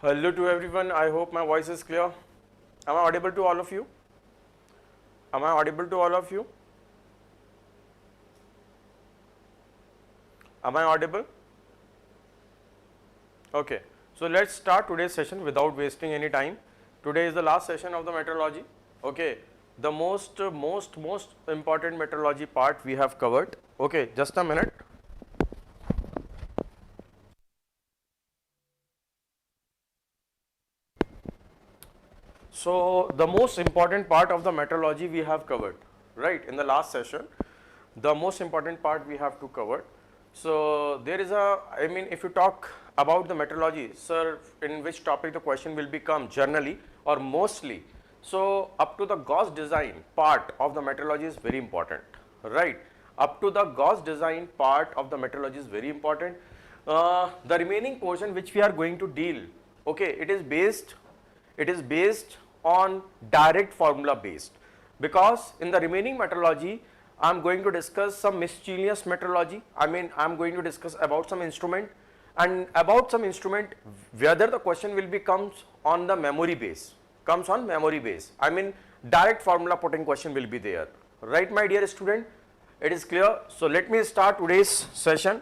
Hello to everyone, I hope my voice is clear. Am I audible to all of you? Am I audible to all of you? Am I audible? Okay, so let's start today's session without wasting any time. Today is the last session of the metrology. Okay, the most important metrology part we have covered. Okay, just a minute. So the most important part of the metrology we have covered, right, in the last session. The most important part we have to cover. So there is if you talk about the metrology, sir, in which topic the question will become generally or mostly. So up to the gauge design part of the metrology is very important, right? Up to the gauge design part of the metrology is very important. The remaining portion which we are going to deal, okay, it is based on direct formula based, because in the remaining metrology I am going to discuss some miscellaneous metrology. I am going to discuss about some instrument, and about some instrument whether the question will be comes on the memory base, direct formula putting question will be there, right my dear student? It is clear. So let me start today's session.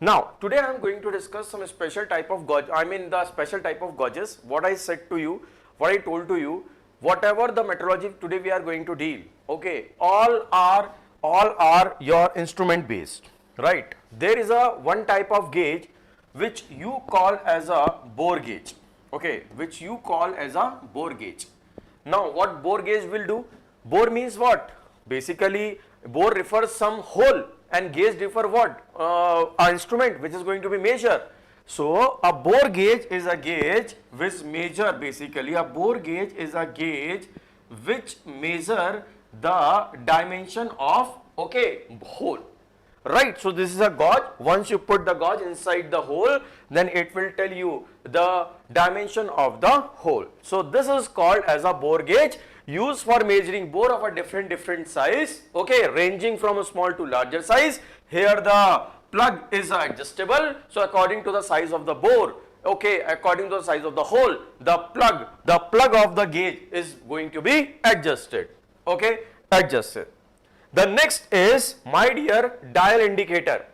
Now today I am going to discuss some special type of gauge, the special type of gauges. What I said to you, what I told to you, whatever the metrology today we are going to deal, okay, all are your instrument based, right? There is a one type of gauge which you call as a bore gauge, okay, which you call as a bore gauge. Now what bore gauge will do? Bore means what? Basically bore refers some hole and gauge refer what? An instrument which is going to be measure. So a bore gauge is a gauge which measure, basically a bore gauge is a gauge which measure the dimension of, okay, hole, right? So this is a gauge. Once you put the gauge inside the hole, then it will tell you the dimension of the hole. So this is called as a bore gauge, used for measuring bore of a different size, okay, ranging from a small to larger size. Here the plug is adjustable, so according to the size of the bore, okay, according to the size of the hole, the plug of the gauge is going to be adjusted, okay, adjusted. The next is, my dear, dial indicator.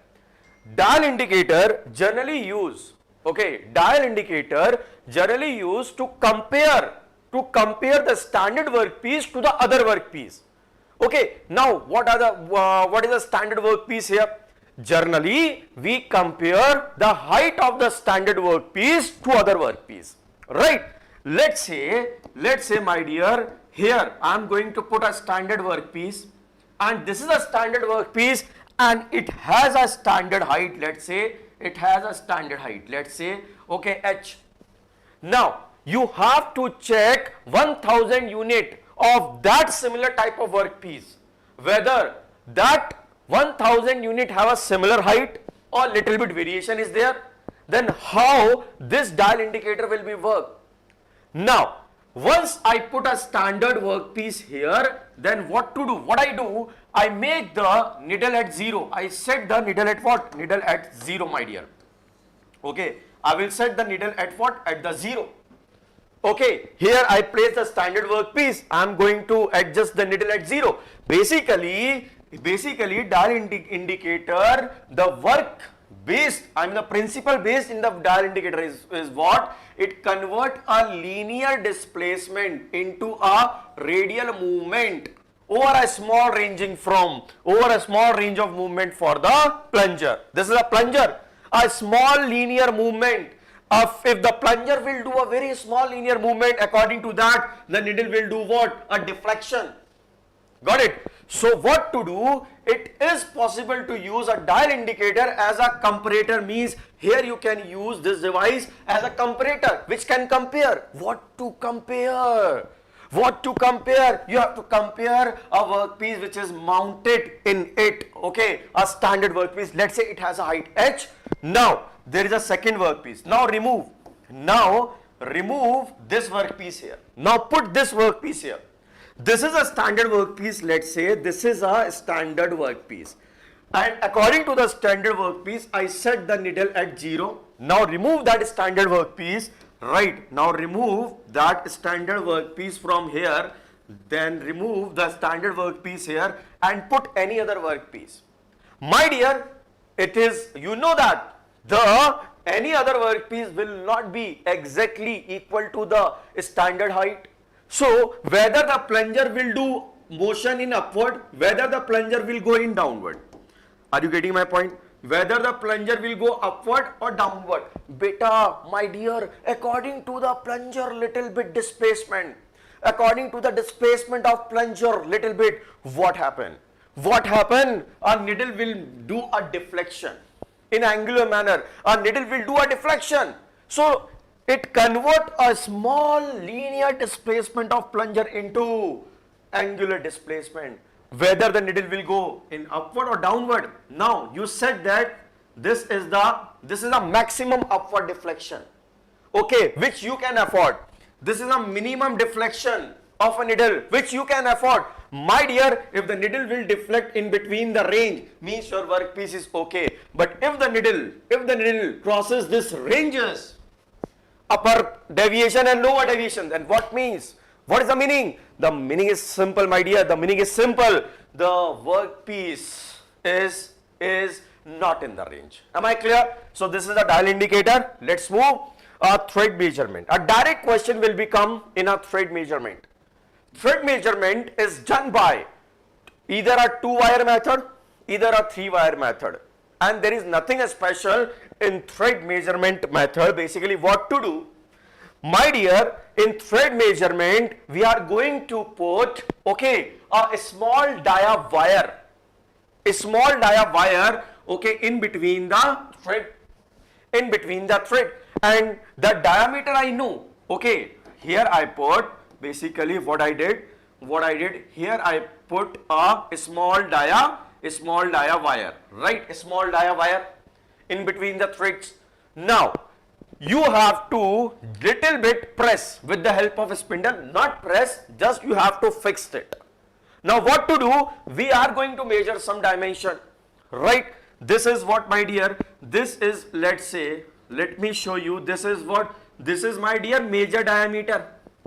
Dial indicator generally used, okay, dial indicator generally used to compare the standard workpiece to the other workpiece. Okay, now what is the standard workpiece here? Generally we compare the height of the standard workpiece to other workpiece, right? Let's say my dear, here I am going to put a standard workpiece, and this is a standard workpiece and it has a standard height. Let's say it has a standard height, let's say, okay, h. Now you have to check 1000 unit of that similar type of workpiece, whether that 1000 unit have a similar height or little bit variation is there. Then how this dial indicator will be work? Now once I put a standard workpiece here, then what to do? What I do, I make the needle at 0. I set the needle at what? Needle at 0, my dear. Okay, I will set the needle at what? At the 0. Okay, here I place the standard workpiece. I am going to adjust the needle at 0. Basically dial indicator, the work based, the principle based in the dial indicator is what? It convert a linear displacement into a radial movement over a small range of movement for the plunger. This is a plunger, a small linear movement. If the plunger will do a very small linear movement, according to that the needle will do what? A deflection. Got it? So what to do? It is possible to use a dial indicator as a comparator, means here you can use this device as a comparator which can compare. What to compare? You have to compare a workpiece which is mounted in it, okay, a standard workpiece. Let's say it has a height h. Now there is a second workpiece. Now remove this workpiece here. Now put this workpiece here. This is a standard workpiece. Let's say this is a standard workpiece, and according to the standard workpiece I set the needle at 0. Now remove that standard workpiece Right, now remove that standard workpiece from here, then remove the standard workpiece here and put any other workpiece. My dear, it is, you know that the any other workpiece will not be exactly equal to the standard height. So whether the plunger will do motion in upward, whether the plunger will go in downward. Are you getting my point? Whether the plunger will go upward or downward. Beta, my dear, according to the plunger little bit displacement, according to the displacement of plunger little bit, what happened? What happened? A needle will do a deflection. In angular manner, a needle will do a deflection. So it convert a small linear displacement of plunger into angular displacement. Whether the needle will go in upward or downward. Now you said that this is the maximum upward deflection, okay, which you can afford. This is a minimum deflection of a needle which you can afford. My dear, if the needle will deflect in between the range, means your workpiece is okay. But if the needle crosses this ranges, upper deviation and lower deviation, then what means? What is the meaning? The meaning is simple, my dear. The meaning is simple. The workpiece is not in the range. Am I clear? So this is the dial indicator. Let's move. A thread measurement. A direct question will become in a thread measurement. Thread measurement is done by either a 2-wire method, either a 3-wire method. And there is nothing special in thread measurement method. Basically what to do? My dear, in thread measurement, we are going to put, okay, a small dia wire, okay, in between the thread, and the diameter I know, okay. Here I put, basically what I did, here I put a small dia wire, right, a small dia wire in between the threads. Now, you have to little bit press with the help of a spindle, not press, just you have to fix it. Now what to do? We are going to measure some dimension, right? This is what, my dear, this is, let's say, let me show you, this is what, this is, my dear, major diameter,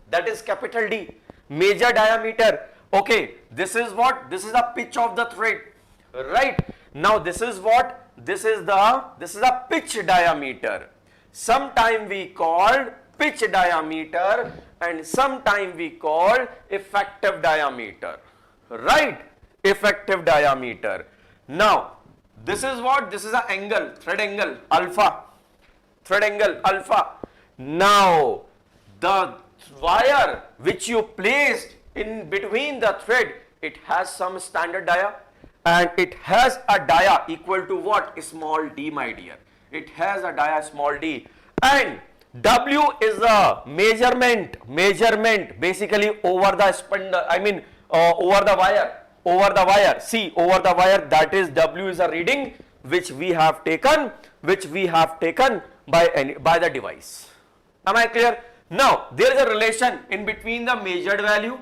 that is capital D, major diameter, okay. This is what, this is the pitch of the thread, right? Now this is what, this is the pitch diameter. Sometime we called pitch diameter and sometime we called effective diameter, right? Effective diameter. Now this is what, this is an angle, thread angle alpha, Now the wire which you placed in between the thread, it has some standard dia and it has a dia equal to what? Small d, my dear. It has a dia small d, and W is the measurement basically over the spindle, over the wire, see, over the wire, that is W is a reading which we have taken by the device. Am I clear? Now there is a relation in between the measured value,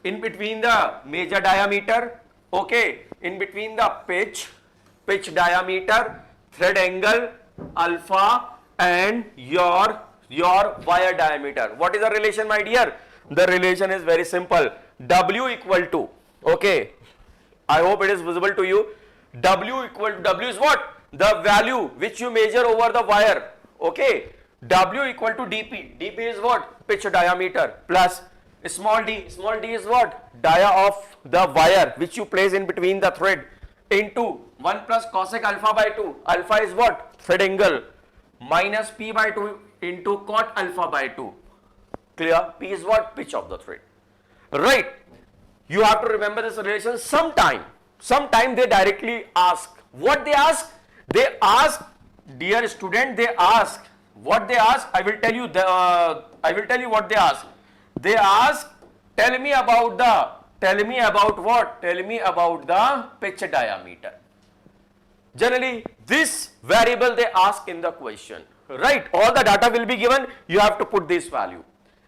in between the major diameter, okay, in between the pitch diameter, thread angle alpha and your wire diameter. What is the relation, my dear? The relation is very simple. W equal to, okay, I hope it is visible to you. W is what? The value which you measure over the wire, okay. W equal to dP. dP is what? Pitch diameter plus small d. Small d is what? Dia of the wire which you place in between the thread into 1 plus cosec alpha by 2. Alpha is what? Thread angle minus P by 2 into cot alpha by 2. Clear? P is what? Pitch of the thread. Right. You have to remember this relation. Sometime they directly ask. What they ask? They ask, dear student, they ask. What they ask? I will tell you what they ask. They ask, tell me about what? Tell me about the pitch diameter. Generally, this variable they ask in the question, right? All the data will be given, you have to put this value.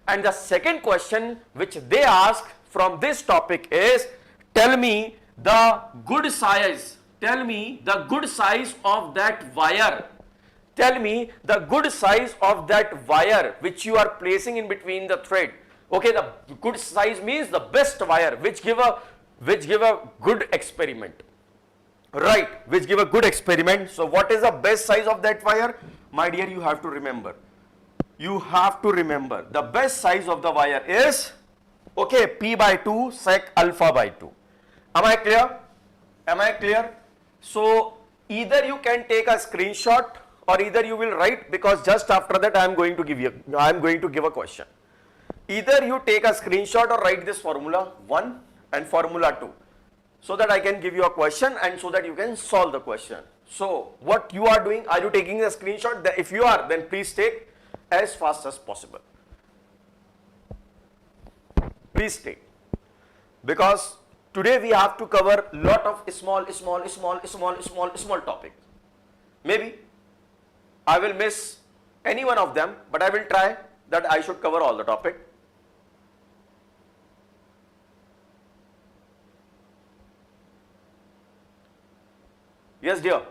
And the second question which they ask from this topic is, tell me the good size of that wire. tell me the good size of that wire which you are placing in between the thread. Okay, the good size means the best wire which give a good experiment, right, which give a good experiment. So what is the best size of that wire? My dear, you have to remember the best size of the wire is, okay, p by 2 sec alpha by 2. Am I clear? So either you can take a screenshot or either you will write, because just after that I am going to give a question. Either you take a screenshot or write this formula 1 and formula 2, so that I can give you a question and so that you can solve the question. So what you are doing, are you taking a screenshot? If you are, then please take as fast as possible. Please take, because today we have to cover lot of small topics. Maybe I will miss any one of them, but I will try that I should cover all the topic. Yes, dear.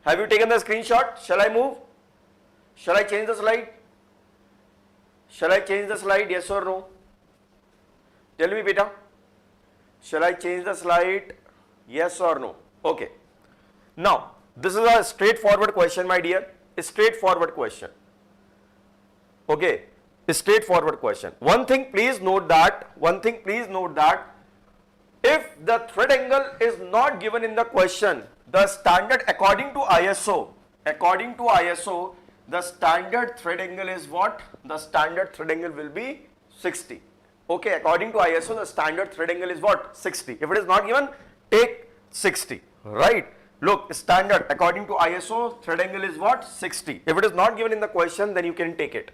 Have you taken the screenshot? Shall I move? Shall I change the slide? Yes or no? Tell me, beta. Shall I change the slide? Yes or no? Okay. Now, this is a straightforward question, my dear. A straightforward question. Okay. A straightforward question. One thing please note that if the thread angle is not given in the question, the standard according to ISO, the standard thread angle is what? The standard thread angle will be 60. Okay, according to ISO, the standard thread angle is what? 60. If it is not given, take 60, right? Look, standard according to ISO, thread angle is what? 60. If it is not given in the question, then you can take it.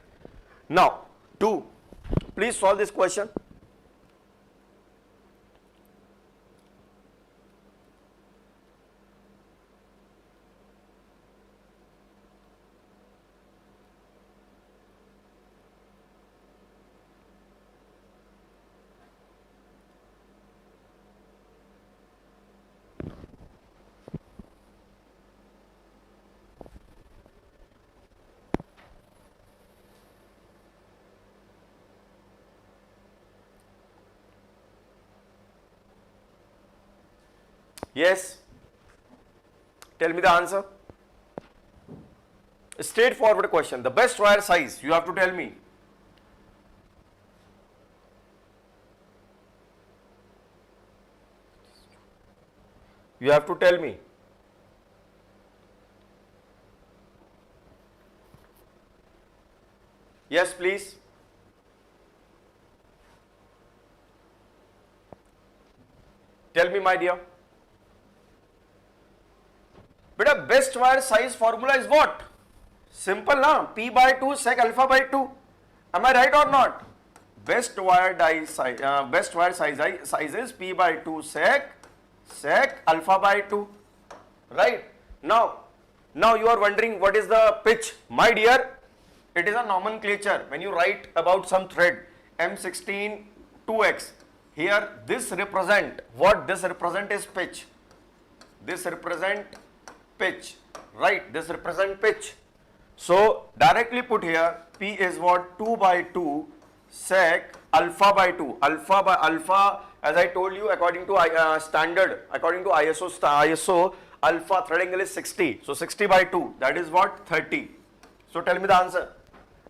Now, 2, please solve this question. Yes, tell me the answer. Straightforward question. The best wire size, you have to tell me. You have to tell me. Yes, please. Tell me, my dear. But a best wire size formula is what? Simple, na? P by 2 sec alpha by 2. Am I right or not? Best wire size is P by 2 sec alpha by 2. Right? Now you are wondering what is the pitch. My dear, it is a nomenclature. When you write about some thread, M16 2x, here this represent, what this represent is pitch. This represent pitch, right? This represent pitch. So directly put here, P is what? 2 by 2 sec alpha by 2. Alpha by alpha, as I told you, according to standard, according to ISO, alpha thread angle is 60. So 60 by 2, that is what? 30. So tell me the answer.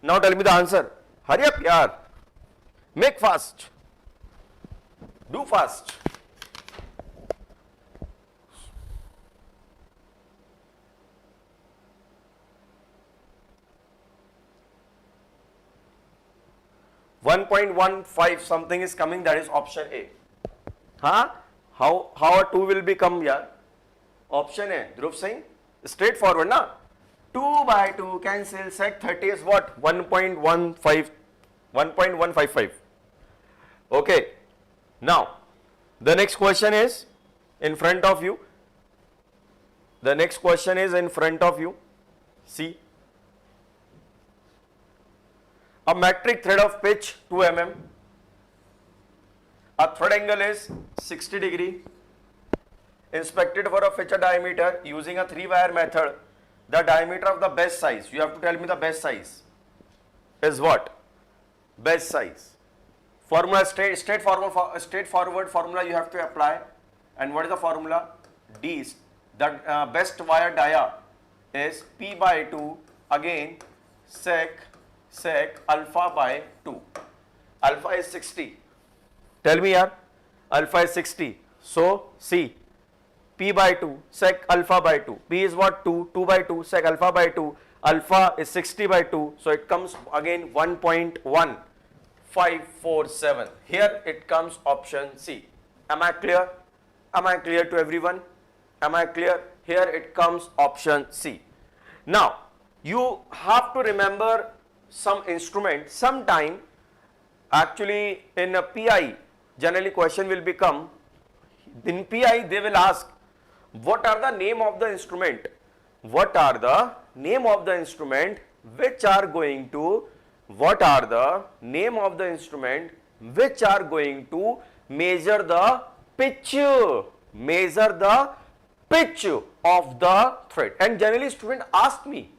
Now tell me the answer. Hurry up, yaar. Make fast. Do fast. .15 something is coming, that is option A. Huh? How a 2 will become here? Option A. Dhruv Singh, straightforward, na? 2 by 2 cancel, sec 30 is what? 1.155. Okay. Now, the next question is in front of you. See. A metric thread of pitch 2 mm. A thread angle is 60 degree. Inspected for a feature diameter using a 3-wire method. the diameter of the base size. You have to tell me the base size is what? Base size. Formula, straightforward formula you have to apply. And what is the formula? D, the best wire dia is P by 2, again sec alpha by 2. Alpha is 60. Tell me yaar, alpha is 60. So, see, P by 2, sec alpha by 2. P is what? 2, 2 by 2, sec alpha by 2. Alpha is 60 by 2. So, it comes again 1.1547. Here it comes option C. Am I clear? Am I clear to everyone? Am I clear? Here it comes option C. Now, you have to remember some instrument. Sometime, actually in a PI, generally question will become, in PI they will ask, what are the name of the instrument? What are the name of the instrument which are going to, what are the name of the instrument which are going to measure the pitch of the thread? And generally student ask me,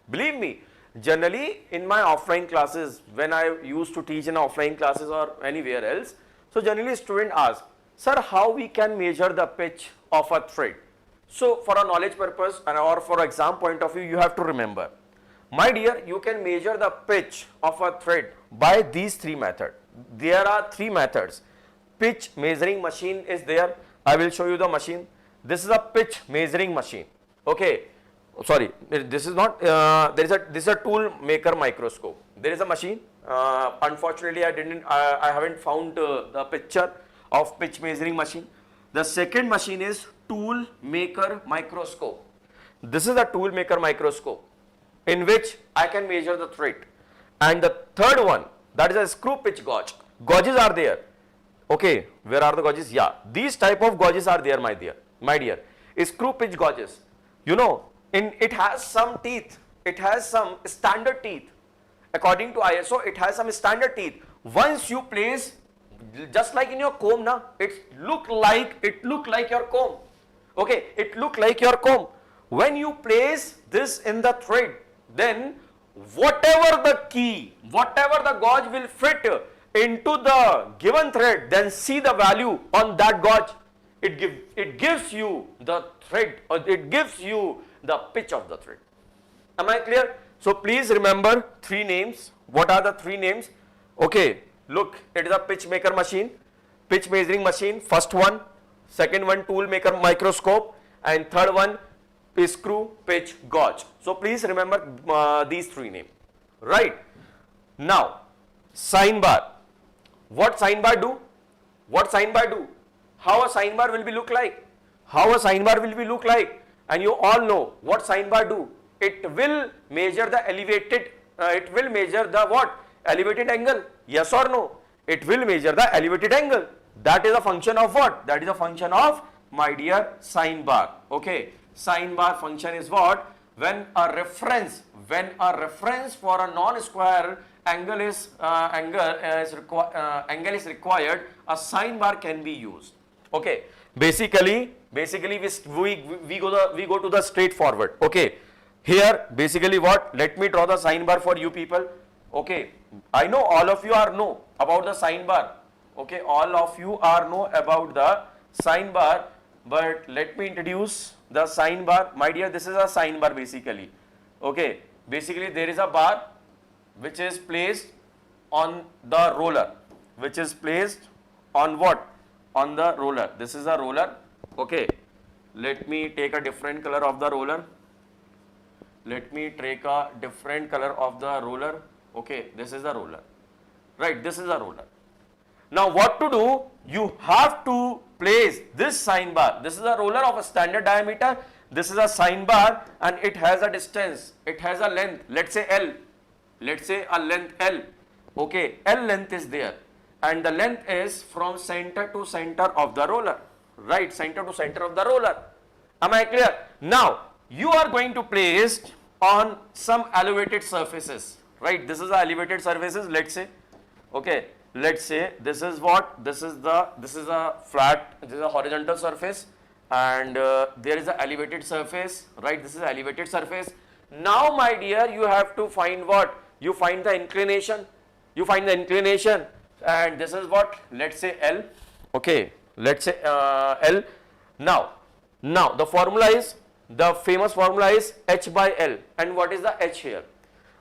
believe me, generally in my offline classes, when I used to teach in offline classes or anywhere else, so generally student ask, sir, how we can measure the pitch of a thread? So for a knowledge purpose and or for exam point of view, you have to remember, my dear, you can measure the pitch of a thread by these three methods. There are three methods. Pitch measuring machine is there. I will show you the machine. This is a pitch measuring machine. Okay. Sorry, this is not, this is a tool maker microscope. There is a machine. Unfortunately, I haven't found the picture of pitch measuring machine. The second machine is tool maker microscope. This is a tool maker microscope in which I can measure the thread. And the third one, that is a screw pitch gauge. Gauges are there. Okay, where are the gauges? Yeah, these type of gauges are there, my dear. Screw pitch gauges. You know, it has some teeth. It has some standard teeth. According to ISO, it has some standard teeth. Once you place, just like in your comb, na, it look like your comb. Okay, it look like your comb. When you place this in the thread, then whatever the key, whatever the gauge will fit into the given thread, then see the value on that gauge. It gives you the thread, or it gives you the pitch of the thread. Am I clear? So please remember three names. What are the three names? Okay, look, it is a pitch maker machine, pitch measuring machine, first one, second one tool maker microscope, and third one is screw pitch gauge. So please remember these three names. Right. Now, sine bar. What sine bar do? What sine bar do? How a sine bar will be look like? How a sine bar will be look like? And you all know what sine bar do. It will measure the elevated, it will measure the what? Elevated angle. Yes or no? It will measure the elevated angle. That is a function of what? That is a function of, my dear, sine bar. Okay. Sine bar function is what? When a reference for a non-square angle is required, a sine bar can be used. Okay. Basically we go to the straightforward. Okay. Here basically what? Let me draw the sine bar for you people. Okay. I know all of you are know about the sine bar. Okay. All of you are know about the sine bar, but let me introduce the sine bar. My dear, this is a sine bar basically. Okay. Basically there is a bar which is placed on the roller. Which is placed on what? On the roller. This is a roller. Okay. Let me take a different color of the roller. Let me take a different color of the roller. Okay. This is a roller. Right. This is a roller. Now what to do? You have to place this sine bar. This is a roller of a standard diameter. This is a sine bar and it has a distance. It has a length. Let's say L. Let's say a length L. Okay. L length is there. And the length is from center to center of the roller. Right. Center to center of the roller. Am I clear? Now you are going to place on some elevated surfaces. Right. This is the elevated surfaces. Let's say. Okay. Let's say this is what? This is a flat, this is a horizontal surface, and there is an elevated surface, right? This is elevated surface. Now my dear, you have to find what? You find the inclination. You find the inclination, and this is what? Let's say L. Okay, let's say L. Now the formula is, the famous formula is H by L. And what is the H here?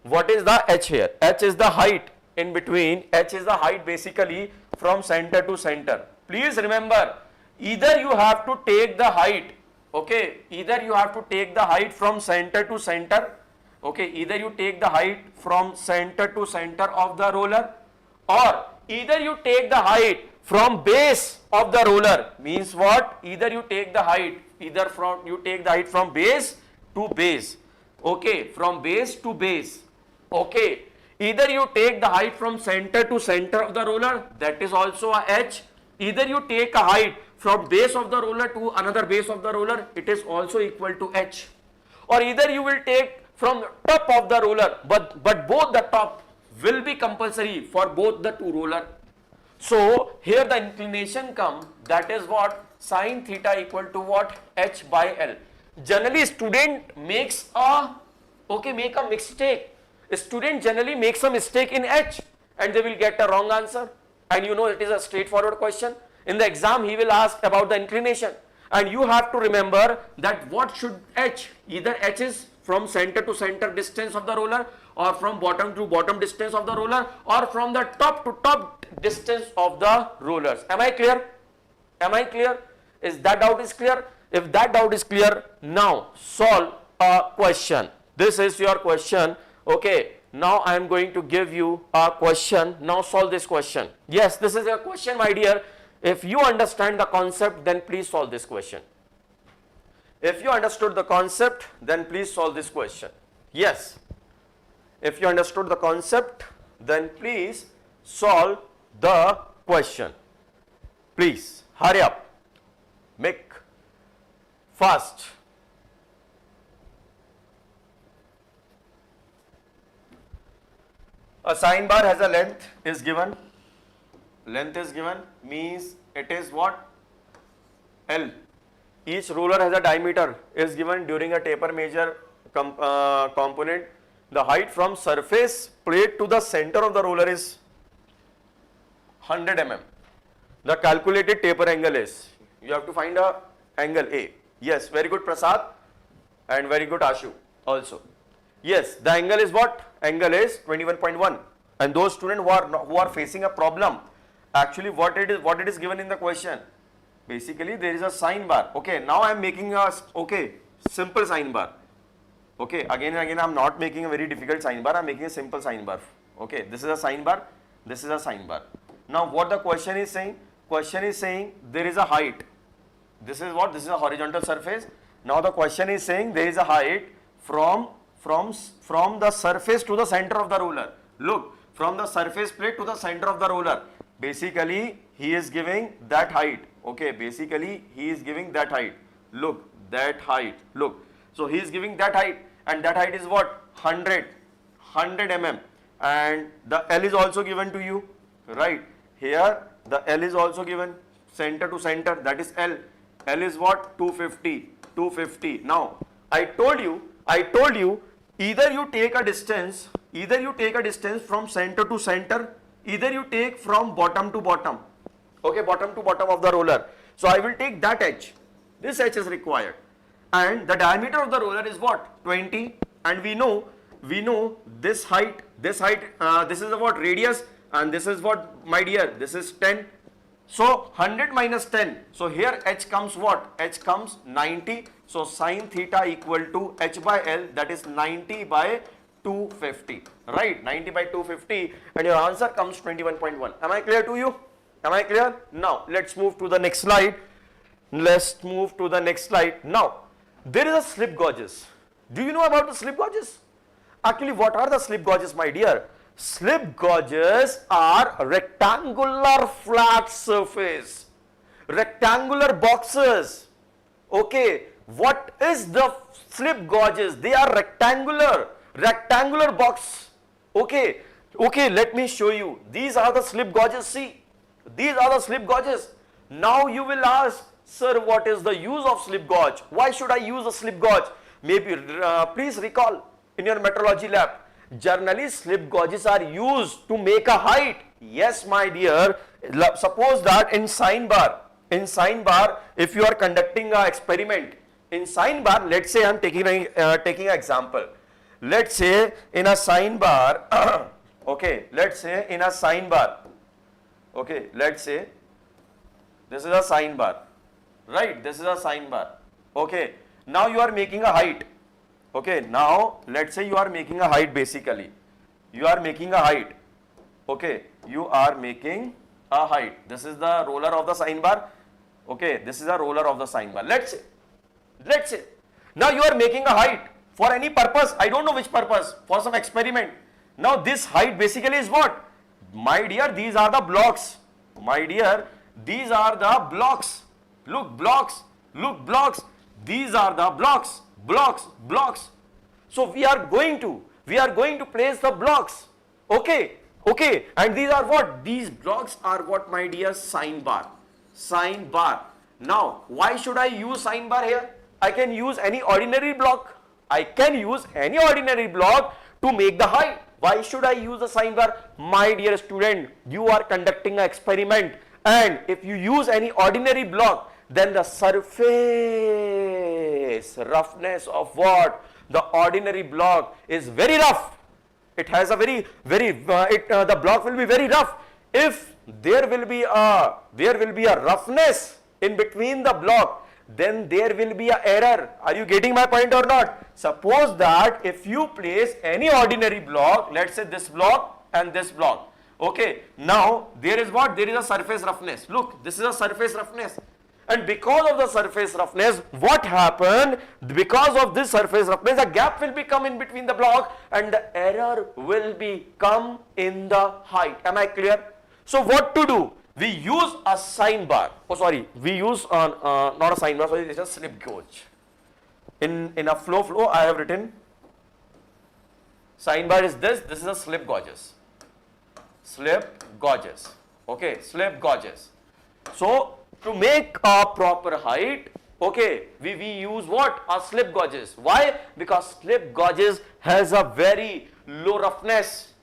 What is the H here? H is the height in between. H is the height basically from center to center. Please remember, either you have to take the height, okay, either you have to take the height from center to center, okay, either you take the height from center to center of the roller, or either you take the height from base of the roller. Means what? Either you take the height, from base to base, okay, from base to base, okay, either you take the height from center to center of the roller, that is also a H. Either you take a height from base of the roller to another base of the roller, it is also equal to H. Or either you will take from the top of the roller, but both the top will be compulsory for both the two roller. So here the inclination come, that is what? Sine theta equal to what? H by L. Generally student makes a mistake. A student generally makes a mistake in H and they will get a wrong answer. And you know it is a straightforward question. In the exam he will ask about the inclination, and you have to remember that what should H? Either H is from center to center distance of the roller, or from bottom to bottom distance of the roller, or from the top to top distance of the rollers. Am I clear? Am I clear? Is that doubt is clear? If that doubt is clear, now solve a question. This is your question. Okay, now I am going to give you a question. Now solve this question. Yes, this is a question, my dear. If you understand the concept, then please solve this question. If you understood the concept, then please solve this question. Yes. If you understood the concept, then please solve the question. Please hurry up. Make fast. A sine bar has a length is given. Length is given, means it is what? L. Each roller has a diameter is given during a taper measure component. The height from surface plate to the center of the roller is 100 mm. The calculated taper angle is, you have to find a angle A. Yes, very good Prasad, and very good Ashu also. Yes, the angle is what? Angle is 21.1. And those students who are facing a problem, actually what it is given in the question, basically there is a sine bar. Okay, now I am making a simple sine bar. Okay, again and again I am not making a very difficult sine bar, I am making a simple sine bar. Okay, this is a sine bar, this is a sine bar. Now what the question is saying? Question is saying there is a height. This is what? This is a horizontal surface. Now the question is saying there is a height from the surface to the center of the roller. Look, from the surface plate to the center of the roller. Basically he is giving that height. Okay, basically he is giving that height. Look, that height. Look, so he is giving that height, and that height is what? 100 mm, and the L is also given to you, right? Here the L is also given, center to center, that is L. L is what? 250. Now I told you either you take a distance from center to center, either you take from bottom to bottom. Okay, bottom to bottom of the roller. So I will take that H. This H is required, and the diameter of the roller is what? 20, and we know this height, this is what? Radius, and this is what, my dear? This is 10. So 100 minus 10. So here H comes what? H comes 90. So sine theta equal to H by L, that is 90 by 250. Right? 90 by 250, and your answer comes 21.1. Am I clear to you? Am I clear? Now let's move to the next slide. Now there is a slip gauges. Do you know about the slip gauges? Actually, what are the slip gauges, my dear? Slip gauges are rectangular flat surface, rectangular boxes. Okay, what is the slip gauges? They are rectangular box. Okay, let me show you. These are the slip gauges. See, these are the slip gauges. Now you will ask, Sir, what is the use of slip gauge? Why should I use a slip gauge? Maybe please recall in your metrology lab, generally slip gauges are used to make a height. Yes, my dear, suppose that in sine bar, if you are conducting an experiment, in sine bar, let's say I am taking an example. Let's say in a sine bar, okay, let's say in a sine bar, okay, let's say this is a sine bar, right, this is a sine bar, okay, now you are making a height, okay, now let's say you are making a height basically, you are making a height, okay, you are making a height, this is the roller of the sine bar, okay, this is a roller of the sine bar, let's say, now you are making a height for any purpose, I don't know which purpose, for some experiment. Now this height basically is what? My dear, these are the blocks. My dear, these are the blocks. Look, blocks. Look, blocks. These are the blocks. Blocks. So we are going to place the blocks. Okay. And these are what? These blocks are what, my dear? Sine bar. Now, why should I use sine bar here? I can use any ordinary block. To make the height. Why should I use the sine bar? My dear student, you are conducting an experiment, and if you use any ordinary block, then the surface roughness of what? The ordinary block is very rough. It has a the block will be very rough. If there will be a roughness in between the block, then there will be an error. Are you getting my point or not? Suppose that if you place any ordinary block, let's say this block and this block, okay, now there is what? There is a surface roughness. Look, this is a surface roughness, and because of the surface roughness, what happened? Because of this surface roughness, a gap will become in between the block and the error will become in the height. Am I clear? So what to do? We use a sine bar. We use not a sine bar, sorry, it's a slip gauge. In a flow, I have written sine bar is this is a slip gauges. Okay, slip gauges. So to make a proper height, okay, we use what? A slip gauges. Why? Because slip gauges has a very low roughness.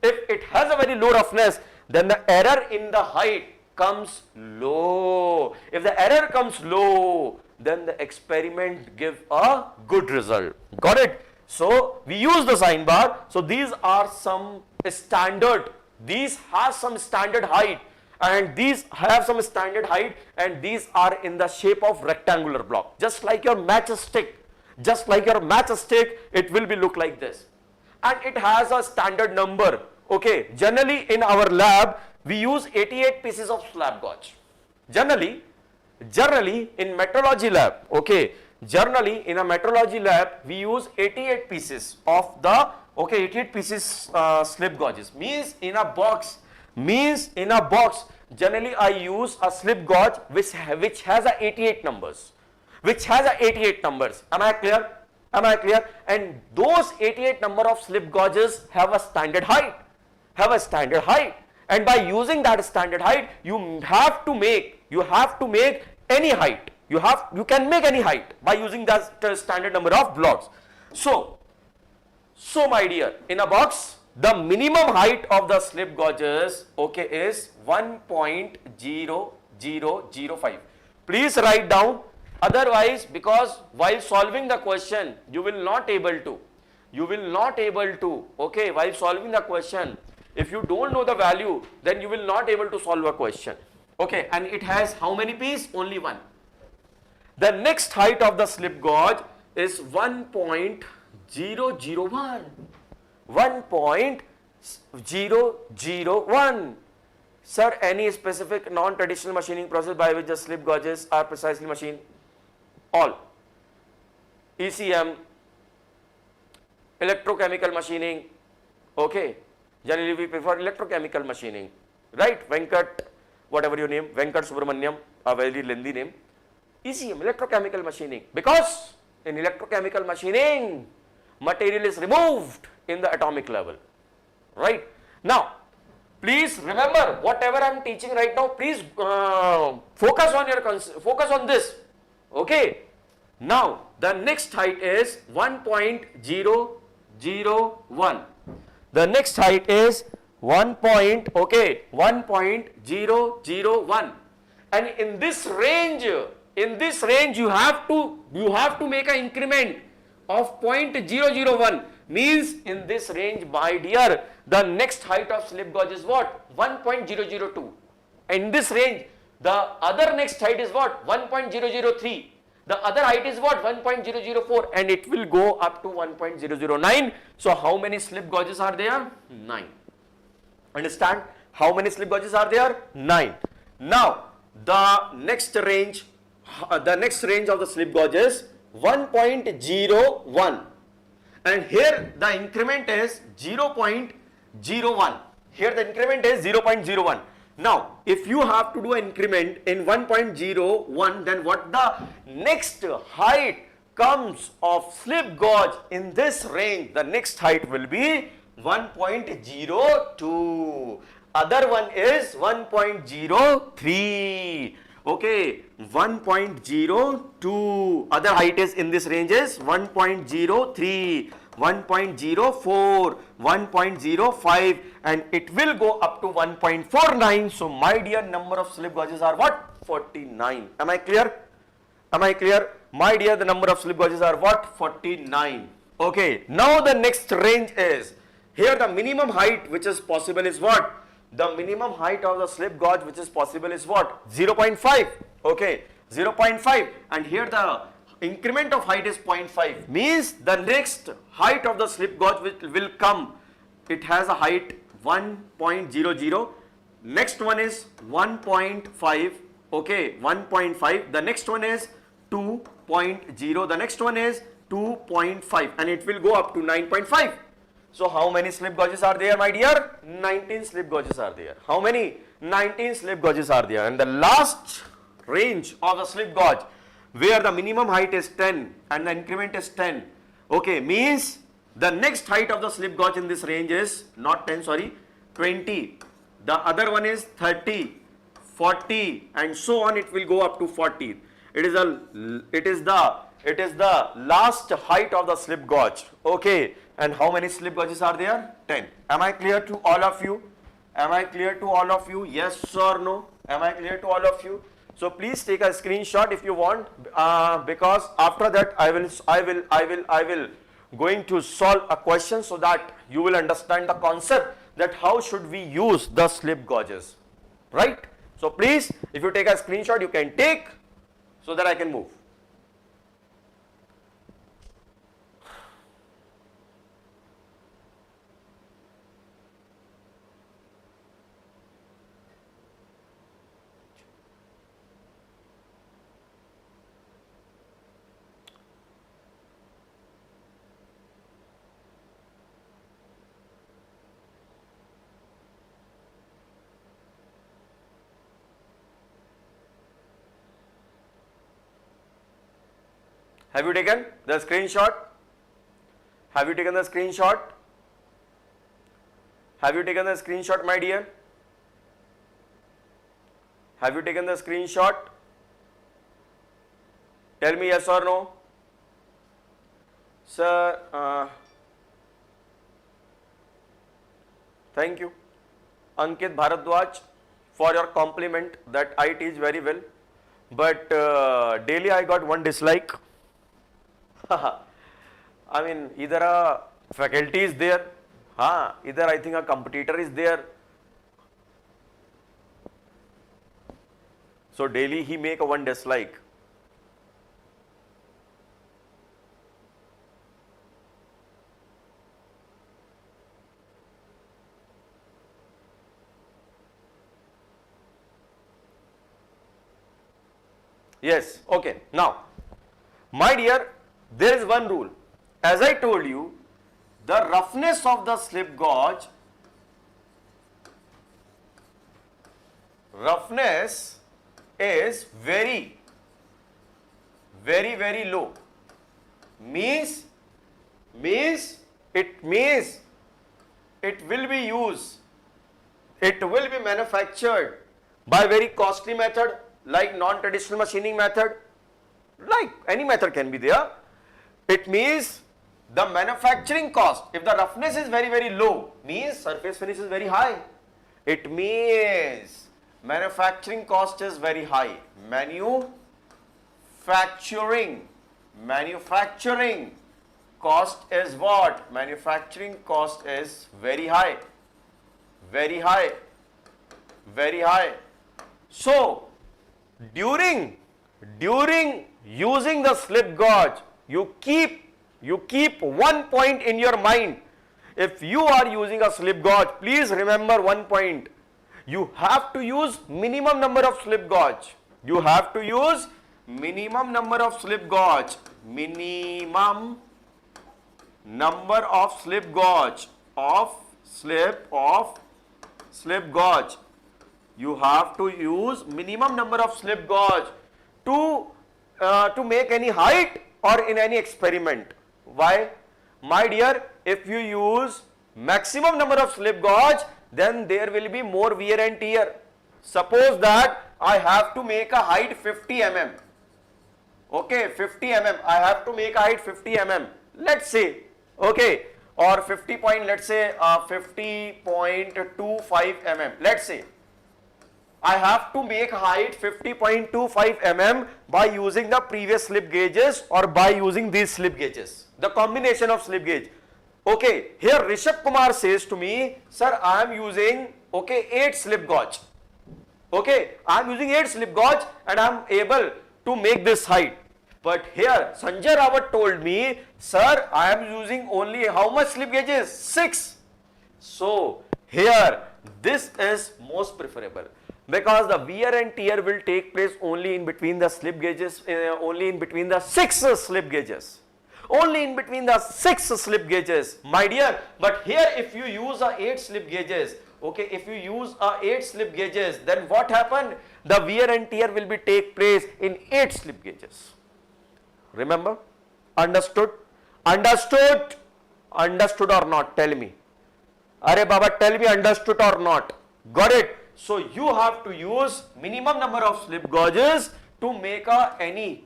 If it has a very low roughness, then the error in the height comes low. If the error comes low, then the experiment gives a good result. Got it? So we use the sine bar. So these are some standard. These have some standard height, and these have some standard height, and these are in the shape of rectangular block. Just like your matchstick. It will be look like this, and it has a standard number. Okay, generally in our lab we use 88 pieces of slab gauge. Generally in metrology lab, okay, generally in a metrology lab we use 88 pieces of the 88 pieces slip gauges. Means in a box generally I use a slip gauge which has a 88 numbers. Am I clear? And those 88 number of slip gauges have a standard height. And by using that standard height, you have to make any height. You can make any height by using that standard number of blocks. So my dear, in a box, the minimum height of the slip gauges, okay, is 1.0005. Please write down. Otherwise, because while solving the question, you will not able to. Okay, while solving the question, if you don't know the value, then you will not able to solve a question. Okay, and it has how many pieces? Only one. The next height of the slip gauge is 1.001. 1.001. Sir, any specific non-traditional machining process by which the slip gauges are precisely machined? All. ECM, electrochemical machining, okay. Generally we prefer electrochemical machining, right? Venkat, whatever your name, Venkat Subramaniam, a very lengthy name. ECM, electrochemical machining, because in electrochemical machining, material is removed in the atomic level, right? Now, Please remember whatever I am teaching right now. Please focus on this. Okay. Now the next height is 1.001. The next height is 1.001, and in this range you have to make an increment of 0.001. Means in this range, my dear, the next height of slip gauge is what? 1.002. In this range, the other next height is what? 1.003. The other height is what? 1.004, and it will go up to 1.009. So how many slip gauges are there? 9. Understand? How many slip gauges are there? 9. Now the next range of the slip gauge is 1.01, and here the increment is 0.01. Here the increment is 0.01. Now, if you have to do an increment in 1.01, then what the next height comes of slip gauge in this range? The next height will be 1.02. Other one is 1.03. Okay, 1.02. Other height is in this range is 1.03. 1.04, 1.05, and it will go up to 1.49. So my dear, number of slip gauges are what? 49. Am I clear? Am I clear? My dear, the number of slip gauges are what? 49. Okay, now the next range is, here the minimum height which is possible is what? The minimum height of the slip gauge which is possible is what? 0.5. Okay, 0.5, and here the increment of height is 0.5, means the next height of the slip gauge will come. It has a height 1.00. Next one is 1.5. Okay, 1.5. The next one is 2.0. The next one is 2.5, and it will go up to 9.5. So how many slip gauges are there, my dear? 19 slip gauges are there. How many? 19 slip gauges are there. And the last range of the slip gauge, where the minimum height is 10 and the increment is 10, okay, means the next height of the slip gauge in this range is not 10, sorry, 20. The other one is 30, 40, and so on. It will go up to 40. It is the last height of the slip gauge. Okay, and how many slip gauges are there? 10. Am I clear to all of you? Am I clear to all of you? Yes or no? Am I clear to all of you? So please take a screenshot if you want, because after that I will going to solve a question so that you will understand the concept that how should we use the slip gauges, right? So please, if you take a screenshot, you can take so that I can move. Have you taken the screenshot? Have you taken the screenshot? Have you taken the screenshot, my dear? Have you taken the screenshot? Tell me yes or no. Sir, thank you, Ankit Bharadwaj, for your compliment that I teach very well, but daily I got one dislike. I mean, either a faculty is there, either I think a competitor is there. So daily he make a one dislike. Yes, okay. Now, my dear, there is one rule. As I told you, the roughness of the slip gauge, roughness is very low. Means it will be used it will be manufactured by very costly method like non-traditional machining method, like any method can be there. It means the manufacturing cost, if the roughness is very low, means surface finish is very high. It means manufacturing cost is very high. Manufacturing cost is what? Manufacturing cost is very high. Very high. So, during using the slip gauge, you keep one point in your mind. If you are using a slip gauge, please remember one point. You have to use minimum number of slip gauge. You have to use minimum number of slip gauge. Minimum number of slip gauge. Slip gauge. You have to use minimum number of slip gauge to make any height or in any experiment. Why? My dear, if you use maximum number of slip gauge, then there will be more wear and tear. Suppose that I have to make a height 50 mm. Okay, 50 mm. I have to make a height 50 mm. Let's say, okay, or 50.25 mm. Let's say I have to make height 50.25 mm by using the previous slip gauges or by using these slip gauges, the combination of slip gauge. Okay, here Rishabh Kumar says to me, sir, I am using 8 slip gauge. Okay, I am using 8 slip gauge and I am able to make this height. But here Sanjay Rawat told me, sir, I am using only how much slip gauges? 6. So here this is most preferable, because the wear and tear will take place only in between the slip gauges, only in between the 6 slip gauges. Only in between the 6 slip gauges, my dear. But here if you use a 8 slip gauges, okay, if you use a 8 slip gauges, then what happened? The wear and tear will be take place in 8 slip gauges. Remember? Understood? Understood? Understood or not? Tell me. Arey Baba, tell me understood or not? Got it? So you have to use minimum number of slip gauges to make a any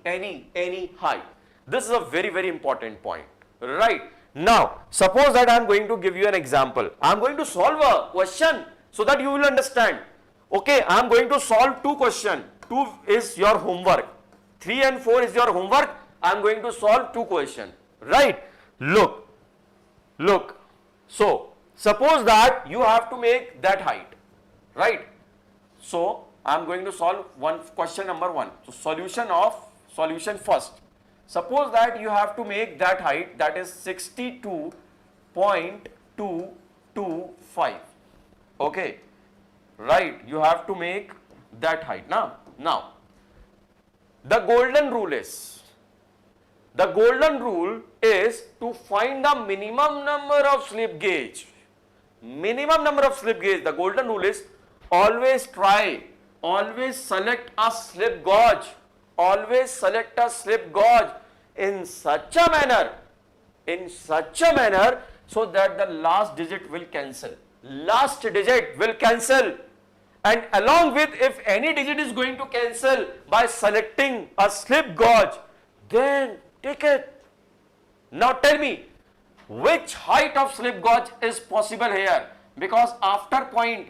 height. This is a very important point, right? Now, suppose that I am going to give you an example. I am going to solve a question so that you will understand. Okay, I am going to solve 2 questions. 2 is your homework. 3 and 4 is your homework. I am going to solve 2 questions, right? Look. So, suppose that you have to make that height, right? So, I am going to solve question number 1. So, solution first. Suppose that you have to make that height, that is 62.225. Okay, right? You have to make that height. Now, the golden rule is to find the minimum number of slip gauge. Minimum number of slip gauge. The golden rule is always select a slip gauge. Always select a slip gauge in such a manner so that the last digit will cancel. Last digit will cancel. And along with, if any digit is going to cancel by selecting a slip gauge, then take it. Now tell me, which height of slip gauge is possible here? Because after point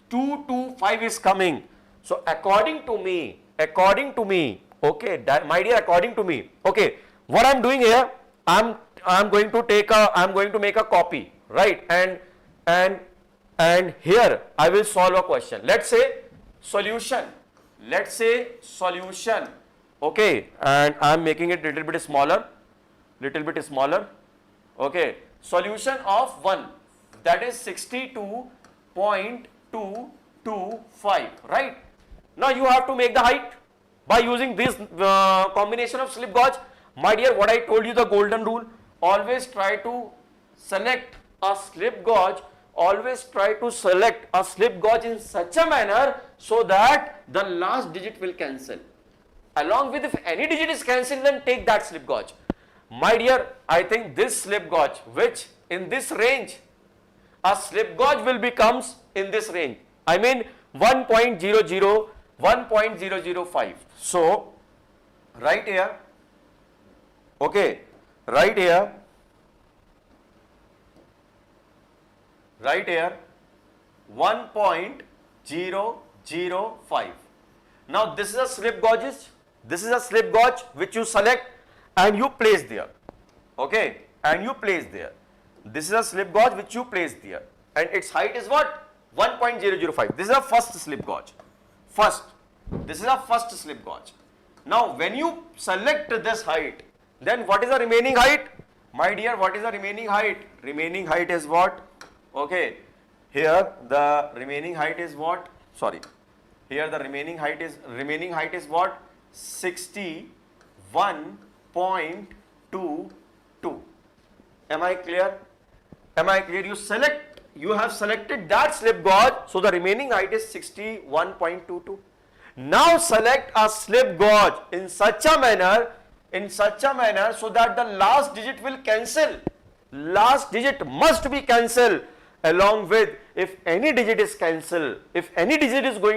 225 is coming. So according to me, okay, my dear, according to me, okay, what I am doing here, I am going to make a copy, right? And here I will solve a question. Let's say solution. Okay, and I am making it little bit smaller. Okay, solution of 1, that is 62.225, right? Now you have to make the height by using this combination of slip gauge. My dear, what I told you, the golden rule, always try to select a slip gauge. Always try to select a slip gauge in such a manner so that the last digit will cancel. Along with, if any digit is cancelled, then take that slip gauge. My dear, I think this slip gauge, which in this range, a slip gauge will becomes in this range. I mean 1.005. So right here, okay, right here 1.005. Now this is a slip gauge. This is a slip gauge which you select and you place there. Okay, and you place there. This is a slip gauge which you place there, and its height is what? 1.005. This is a first slip gauge. First, this is a first slip gauge. Now when you select this height, then what is the remaining height? My dear, what is the remaining height? Remaining height is what? Okay, here the remaining height is what? Sorry, here the remaining height is what? 61.22. Am I clear? Am I clear? You have selected that slip gauge, so the remaining height is 61.22. Now select a slip gauge in such a manner so that the last digit will cancel. Last digit must be cancelled along with, if any digit is going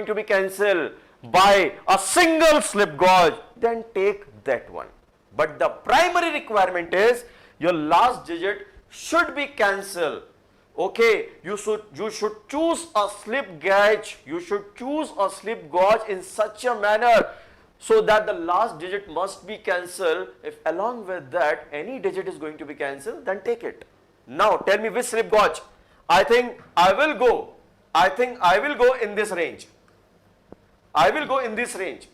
to be cancelled by a single slip gauge, then take that one. But the primary requirement is your last digit should be cancelled. Okay, you should choose a slip gauge. You should choose a slip gauge in such a manner so that the last digit must be cancelled. If along with that any digit is going to be cancelled, then take it. Now tell me which slip gauge. I think I will go in this range. I will go in this range.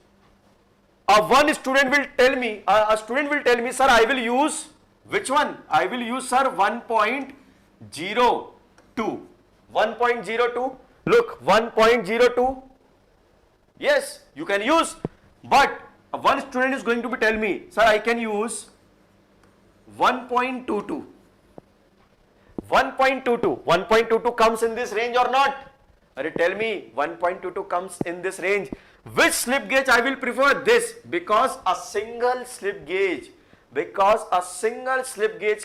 A student will tell me, sir, I will use which one? I will use, sir, 1.02. 1.02. Look, 1.02. Yes, you can use, but one student is going to be tell me, sir, I can use 1.22. 1.22. 1.22 comes in this range or not? Tell me, 1.22 comes in this range. Which slip gauge I will prefer? This, because a single slip gauge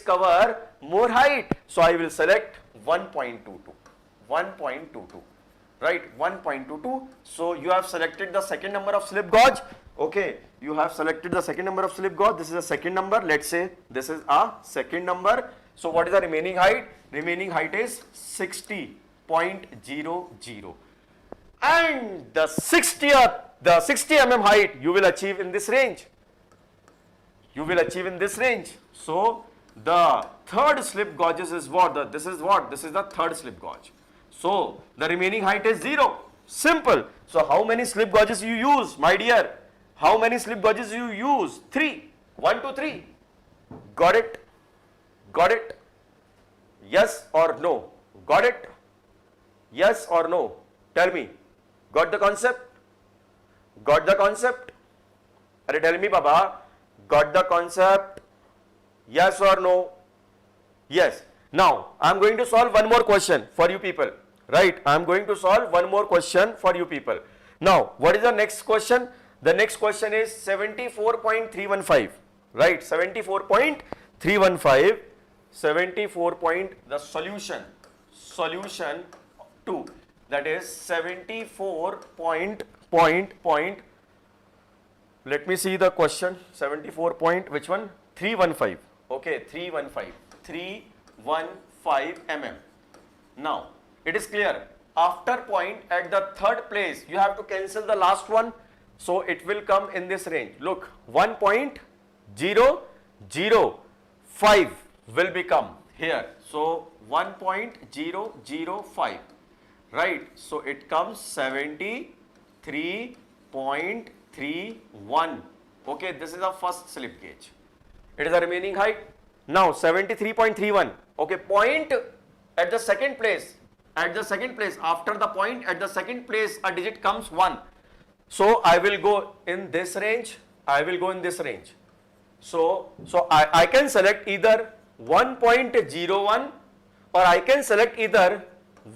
cover more height. So I will select 1.22. 1.22. Right, 1.22. So you have selected the second number of slip gauge. Okay, you have selected the second number of slip gauge. This is a second number. Let's say this is a second number. So what is the remaining height? Remaining height is 60.00. And the 60 mm height you will achieve in this range. So the third slip gauges is what? This is the third slip gauge. So the remaining height is 0. Simple. So how many slip gauges you use, my dear? How many slip gauges you use? 3. 1, 2, 3. Got it? Yes or no? Got it? Yes or no? Tell me. Got the concept? Tell me, Baba. Got the concept? Yes or no? Yes. Now, I am going to solve one more question for you people. Right? I am going to solve one more question for you people. Now, what is the next question? The next question is 74.315. Right? 74.315. The solution. Solution 2. That is 74 let me see the question. 74 point, which one? 315. Okay, 315 mm. Now, it is clear. After point at the third place, you have to cancel the last one. So, it will come in this range. Look, 1.005 will become here. So, 1.005. Right. So, it comes 73.31. Okay, this is the first slip gauge. It is the remaining height. Now 73.31. Okay, point at the second place. After the point at the second place, a digit comes 1. So I will go in this range. So I can select either 1.01 or I can select either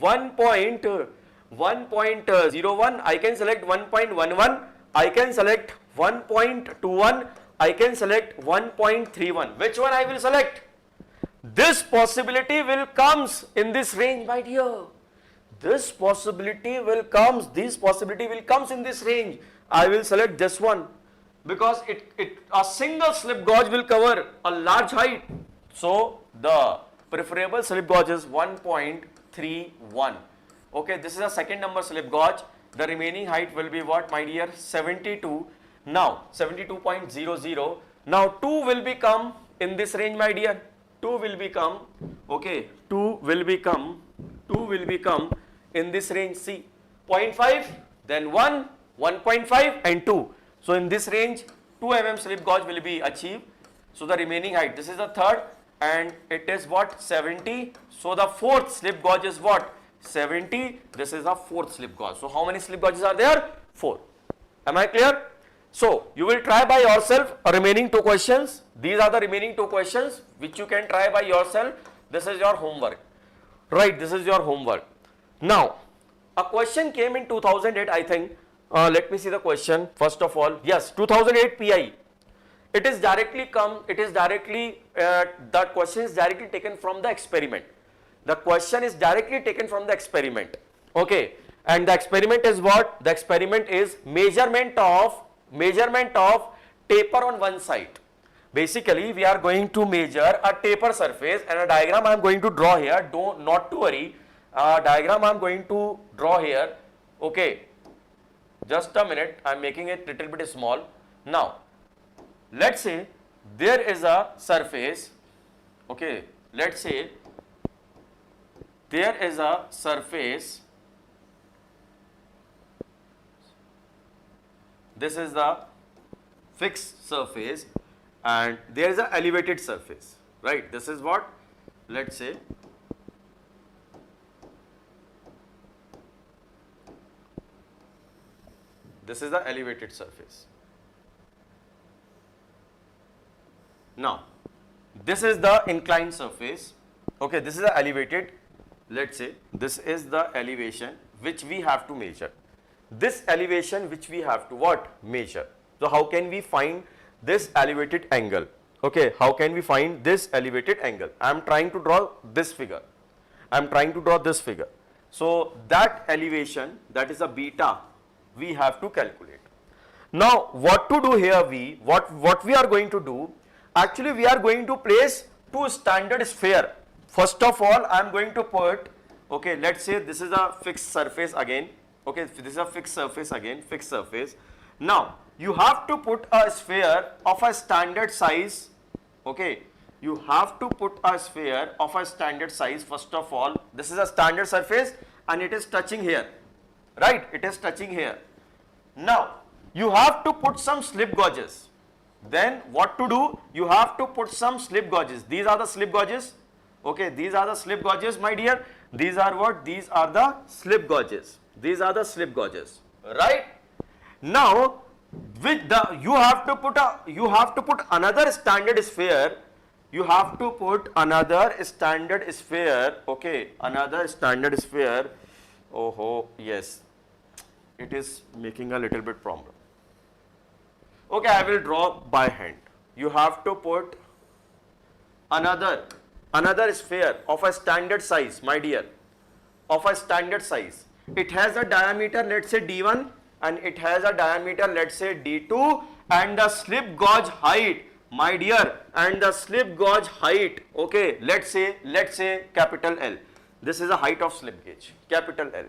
1.01, I can select 1.11, I can select 1.21, I can select 1.31. Which one I will select? This possibility will comes in this range, my dear. this possibility will comes, this possibility will comes in this range. I will select this one because a single slip gauge will cover a large height. So the preferable slip gauge is 1.31. Okay, this is a second number slip gauge. The remaining height will be what, my dear? 72. Now 72.00. Now 2 will become in this range, my dear. 2 will become, okay, 2 will become in this range. See, 0.5, then 1, 1.5 and 2. So in this range 2 mm slip gauge will be achieved. So the remaining height, this is the third and it is what, 70. So the fourth slip gauge is what, 70. This is the fourth slip gauge. So how many slip gauges are there? 4. Am I clear? So you will try by yourself remaining 2 questions. These are the remaining 2 questions which you can try by yourself. This is your homework. Right, this is your homework. Now, a question came in 2008, I think. Let me see the question. First of all, yes, 2008 PI. It is directly the question is directly taken from the experiment. The question is directly taken from the experiment. Okay, and the experiment is what? The experiment is measurement of taper on one side. Basically, we are going to measure a taper surface, and a diagram I am going to draw here. Not to worry. Diagram I am going to draw here. Okay, just a minute. I am making it little bit small. Now, let's say there is a surface. Okay, let's say there is a surface. This is the fixed surface and there is an elevated surface, right? This is what, let's say, this is the elevated surface. Now, this is the inclined surface. Okay, this is the elevated. Let's say this is the elevation which we have to measure. This elevation which we have to what? Measure. So how can we find this elevated angle? Okay, how can we find this elevated angle? I am trying to draw this figure. So that elevation, that is a beta, we have to calculate. Now what to do here? What we are going to do? Actually, we are going to place 2 standard sphere. First of all, I am going to put, okay, let's say this is a fixed surface again. Okay, this is a fixed surface again, fixed surface. Now, you have to put a sphere of a standard size. Okay, you have to put a sphere of a standard size. First of all, this is a standard surface and it is touching here, right? It is touching here. Now, you have to put some slip gauges. Then what to do? You have to put some slip gauges. These are the slip gauges. Okay, these are the slip gauges, my dear. These are what? These are the slip gauges. These are the slip gauges, right? Now, with the you have to put another standard sphere. You have to put another standard sphere. Okay, another standard sphere. Oh, yes, it is making a little bit problem. Okay, I will draw by hand. You have to put another sphere of a standard size, my dear, of a standard size. It has a diameter, let's say D1, and it has a diameter, let's say D2, and the slip gauge height, my dear, and the slip gauge height, okay, let's say capital L. This is the height of slip gauge, capital L.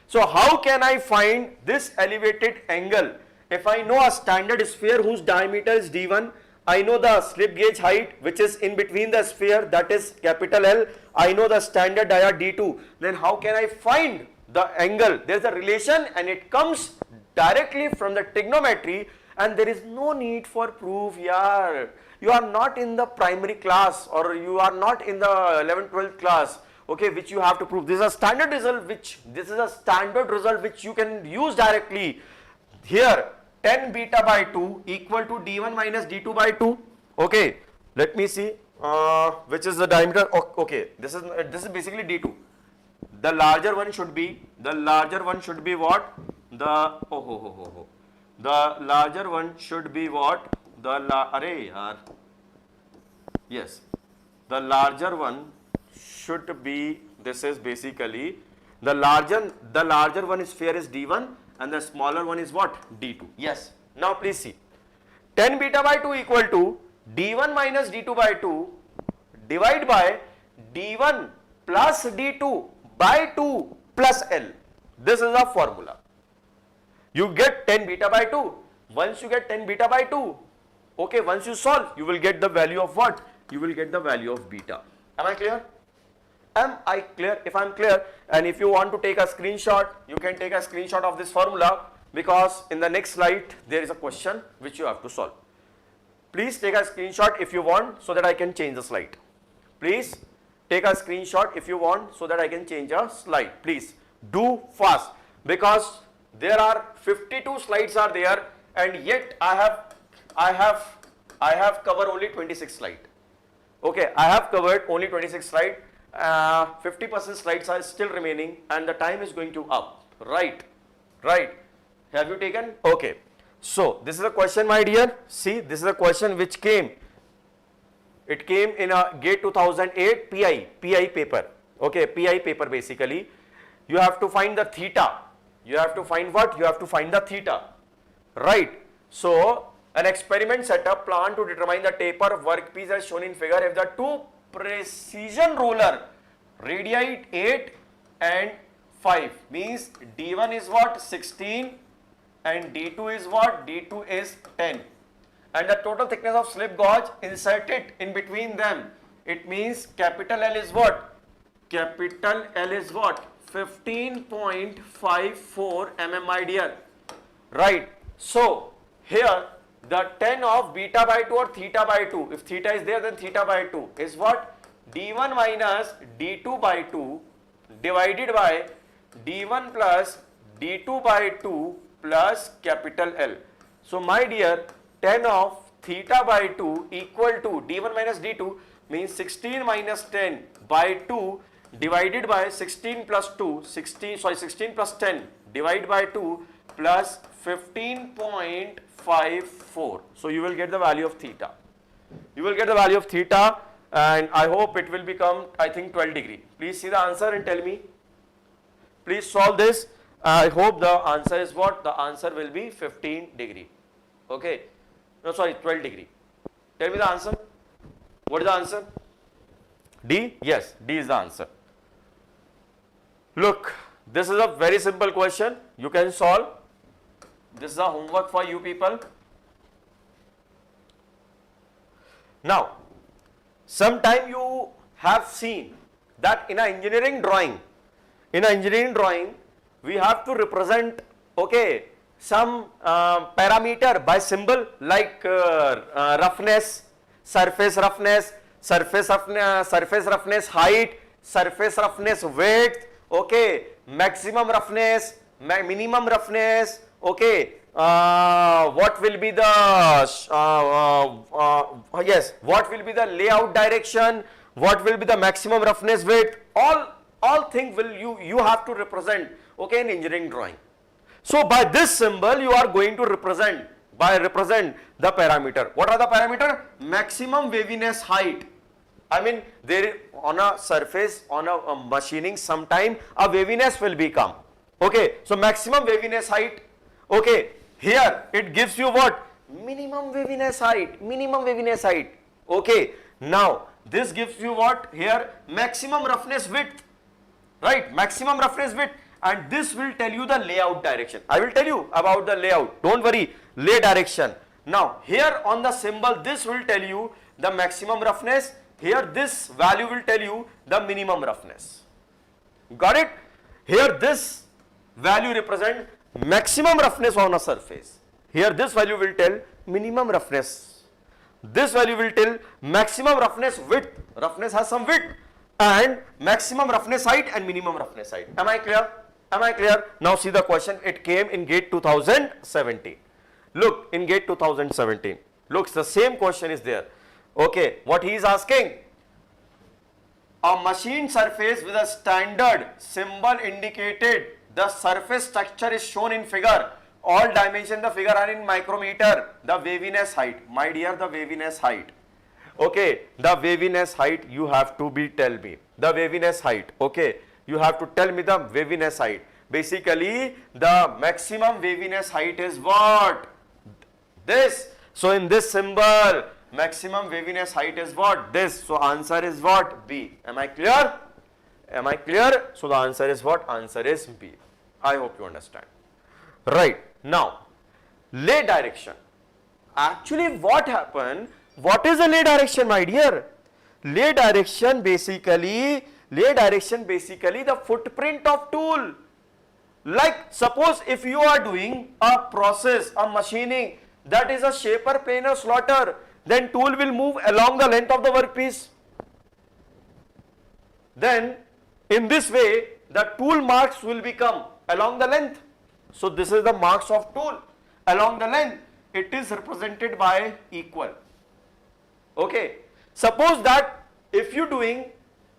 So how can I find this elevated angle? If I know a standard sphere whose diameter is D1, I know the slip gauge height which is in between the sphere, that is capital L. I know the standard dia D2. Then how can I find the angle? There is a relation and it comes directly from the trigonometry, and there is no need for proof. Yeah, you are not in the primary class or you are not in the 11th 12th class, okay, which you have to prove. This is a standard result which you can use directly. Here 10 beta by 2 equal to D1 minus D2 by 2. Okay, let me see which is the diameter. Okay, this is basically D2. The larger one should be what? The larger one should be what? Yes, the larger one should be, this is basically The larger one is sphere is D1 and the smaller one is what? D2. Yes. Now please see. Tan beta by 2 equal to D1 minus D2 by 2 divide by D1 plus D2 by 2 plus L. This is a formula. You get tan beta by 2. Once you get tan beta by 2, okay, once you solve, you will get the value of what? You will get the value of beta. Am I clear? Am I clear? If I am clear, and if you want to take a screenshot, you can take a screenshot of this formula, because in the next slide there is a question which you have to solve. Please take a screenshot if you want, so that I can change the slide. Please take a screenshot if you want, so that I can change a slide. Please do fast, because there are 52 slides are there, and yet I have covered only 26 slides. Okay, I have covered only 26 slides. 50% slides are still remaining, and the time is going to up. Right. Have you taken? Okay. So this is a question, my dear. See, this is a question which came. It came in a GATE 2008 PI paper. Okay, PI paper basically. You have to find the theta. You have to find what? You have to find the theta. Right. So an experiment setup plan to determine the taper of workpiece as shown in figure. If the two precision ruler radii 8 and 5 means D1 is what? 16 and D2 is what? D2 is 10, and the total thickness of slip gauge inserted in between them, it means capital L is what? Capital L is what? 15.54 mm, my dear. Right. So here the tan of beta by 2 or theta by 2, if theta is there, then theta by 2 is what? D1 minus D2 by 2 divided by D1 plus D2 by 2 plus capital L. So my dear, tan of theta by 2 equal to D1 minus D2 means 16 minus 10 by 2 divided by 16 plus 16 plus 10 divided by 2 plus 15.54. So you will get the value of theta. You will get the value of theta, and I hope it will become, I think, 12 degree. Please see the answer and tell me. Please solve this. I hope the answer is what? The answer will be 15 degree. Okay. No, sorry, 12 degree. Tell me the answer. What is the answer? D? Yes, D is the answer. Look, this is a very simple question. You can solve. This is a homework for you people. Now, sometime you have seen that in an engineering drawing, we have to represent, okay, some parameter by symbol like roughness, surface roughness, height, surface roughness width, okay, maximum roughness, minimum roughness, okay, what will be the what will be the layout direction, what will be the maximum roughness width, all things will you have to represent, okay, in engineering drawing. So by this symbol you are going to represent the parameter. What are the parameter? Maximum waviness height. I mean, there on a surface, on a machining, sometime a waviness will become. Okay, so maximum waviness height. Okay, here it gives you what? Minimum waviness height. Okay, now this gives you what? Here maximum roughness width. Right, maximum roughness width, and this will tell you the layout direction. I will tell you about the layout. Don't worry, lay direction. Now here on the symbol, this will tell you the maximum roughness. Here this value will tell you the minimum roughness. Got it? Here this value represent maximum roughness on a surface. Here this value will tell minimum roughness. This value will tell maximum roughness width. Roughness has some width, and maximum roughness height and minimum roughness height. Am I clear? Am I clear? Now see the question. It came in GATE 2017. Look, in GATE 2017. Looks the same question is there. Okay, what he is asking? A machine surface with a standard symbol indicated. The surface structure is shown in figure. All dimensions in the figure are in micrometer. The waviness height, my dear, the waviness height. Okay, the waviness height you have to tell me. The waviness height, okay. You have to tell me the waviness height. Basically, the maximum waviness height is what? This. So in this symbol, maximum waviness height is what? This. So answer is what? B. Am I clear? Am I clear? So the answer is what? Answer is B. I hope you understand. Right. Now, lay direction. Actually, what happened? What is a lay direction, my dear? Lay direction basically the footprint of tool. Like suppose if you are doing a process, a machining, that is a shaper, planer, slaughter, then tool will move along the length of the workpiece. Then in this way the tool marks will become along the length. So this is the marks of tool along the length. It is represented by equal. Okay. Suppose that if you doing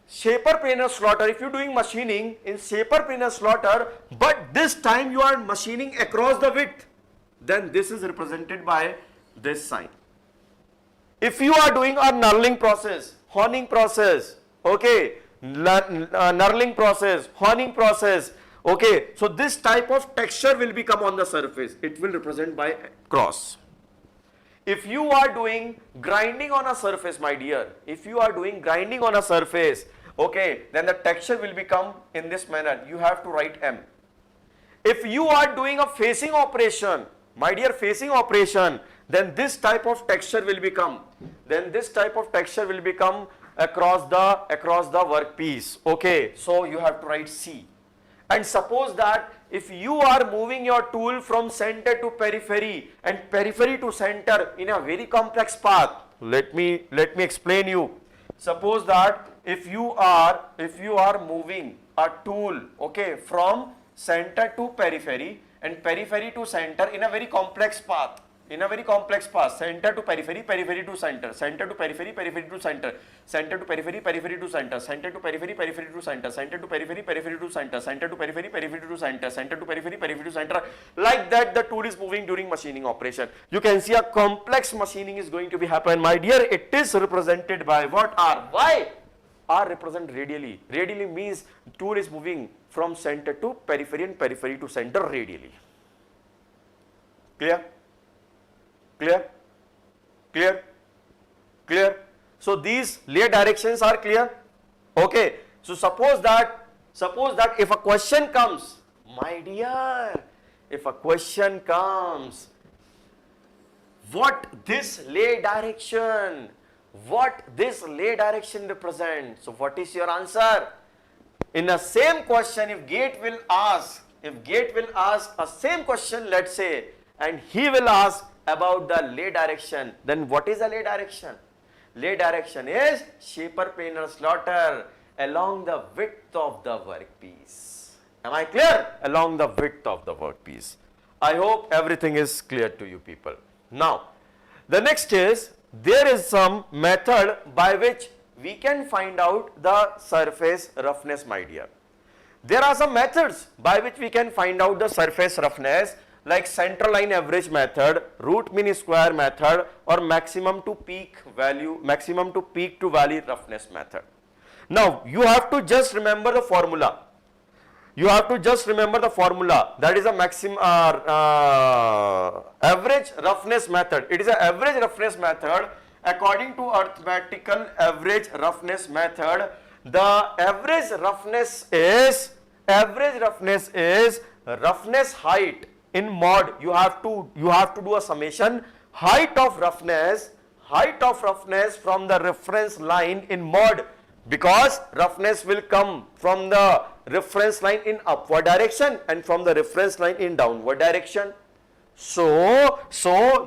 shaper, planer, slaughter, if you doing machining in shaper, planer, slaughter, but this time you are machining across the width, then this is represented by this sign. If you are doing a knurling process, honing process, okay, knurling process, honing process, okay, so this type of texture will become on the surface. It will represent by cross. If you are doing grinding on a surface, my dear, if you are doing grinding on a surface, okay, then the texture will become in this manner. You have to write M. If you are doing a facing operation, my dear, facing operation, then this type of texture will become, across the workpiece. Okay, so you have to write C. And suppose that if you are moving your tool from center to periphery and periphery to center in a very complex path, let me explain you. Suppose that if you are moving a tool, okay, from center to periphery and periphery to center in a very complex path, center to periphery, periphery to center, center to periphery, periphery to center, center to periphery, periphery to center, center to periphery, periphery to center, center to periphery, periphery to center, center to periphery, periphery to center, center to periphery, periphery to center. Like that the tool is moving during machining operation. You can see a complex machining is going to be happen. My dear, it is represented by what? R. Why? R represent radially. Radially means tool is moving from center to periphery and periphery to center radially. Clear? Clear? Clear? Clear? So these lay directions are clear. Okay. So suppose that if a question comes, my dear, if a question comes, what this lay direction represents? So what is your answer? In the same question, if gate will ask a same question, let's say, and he will ask about the lay direction, then what is the lay direction? Lay direction is shaper, planer, slaughter along the width of the workpiece. Am I clear? Along the width of the workpiece. I hope everything is clear to you people. Now, the next is, there is some method by which we can find out the surface roughness, my dear. There are some methods by which we can find out the surface roughness, like central line average method, root mean square method, or maximum to peak to valley roughness method. Now you have to just remember the formula. That is a maximum average roughness method. It is an average roughness method. According to arithmetical average roughness method, the average roughness is roughness height in mod. You have to do a summation height of roughness from the reference line in mod, because roughness will come from the reference line in upward direction and from the reference line in downward direction. So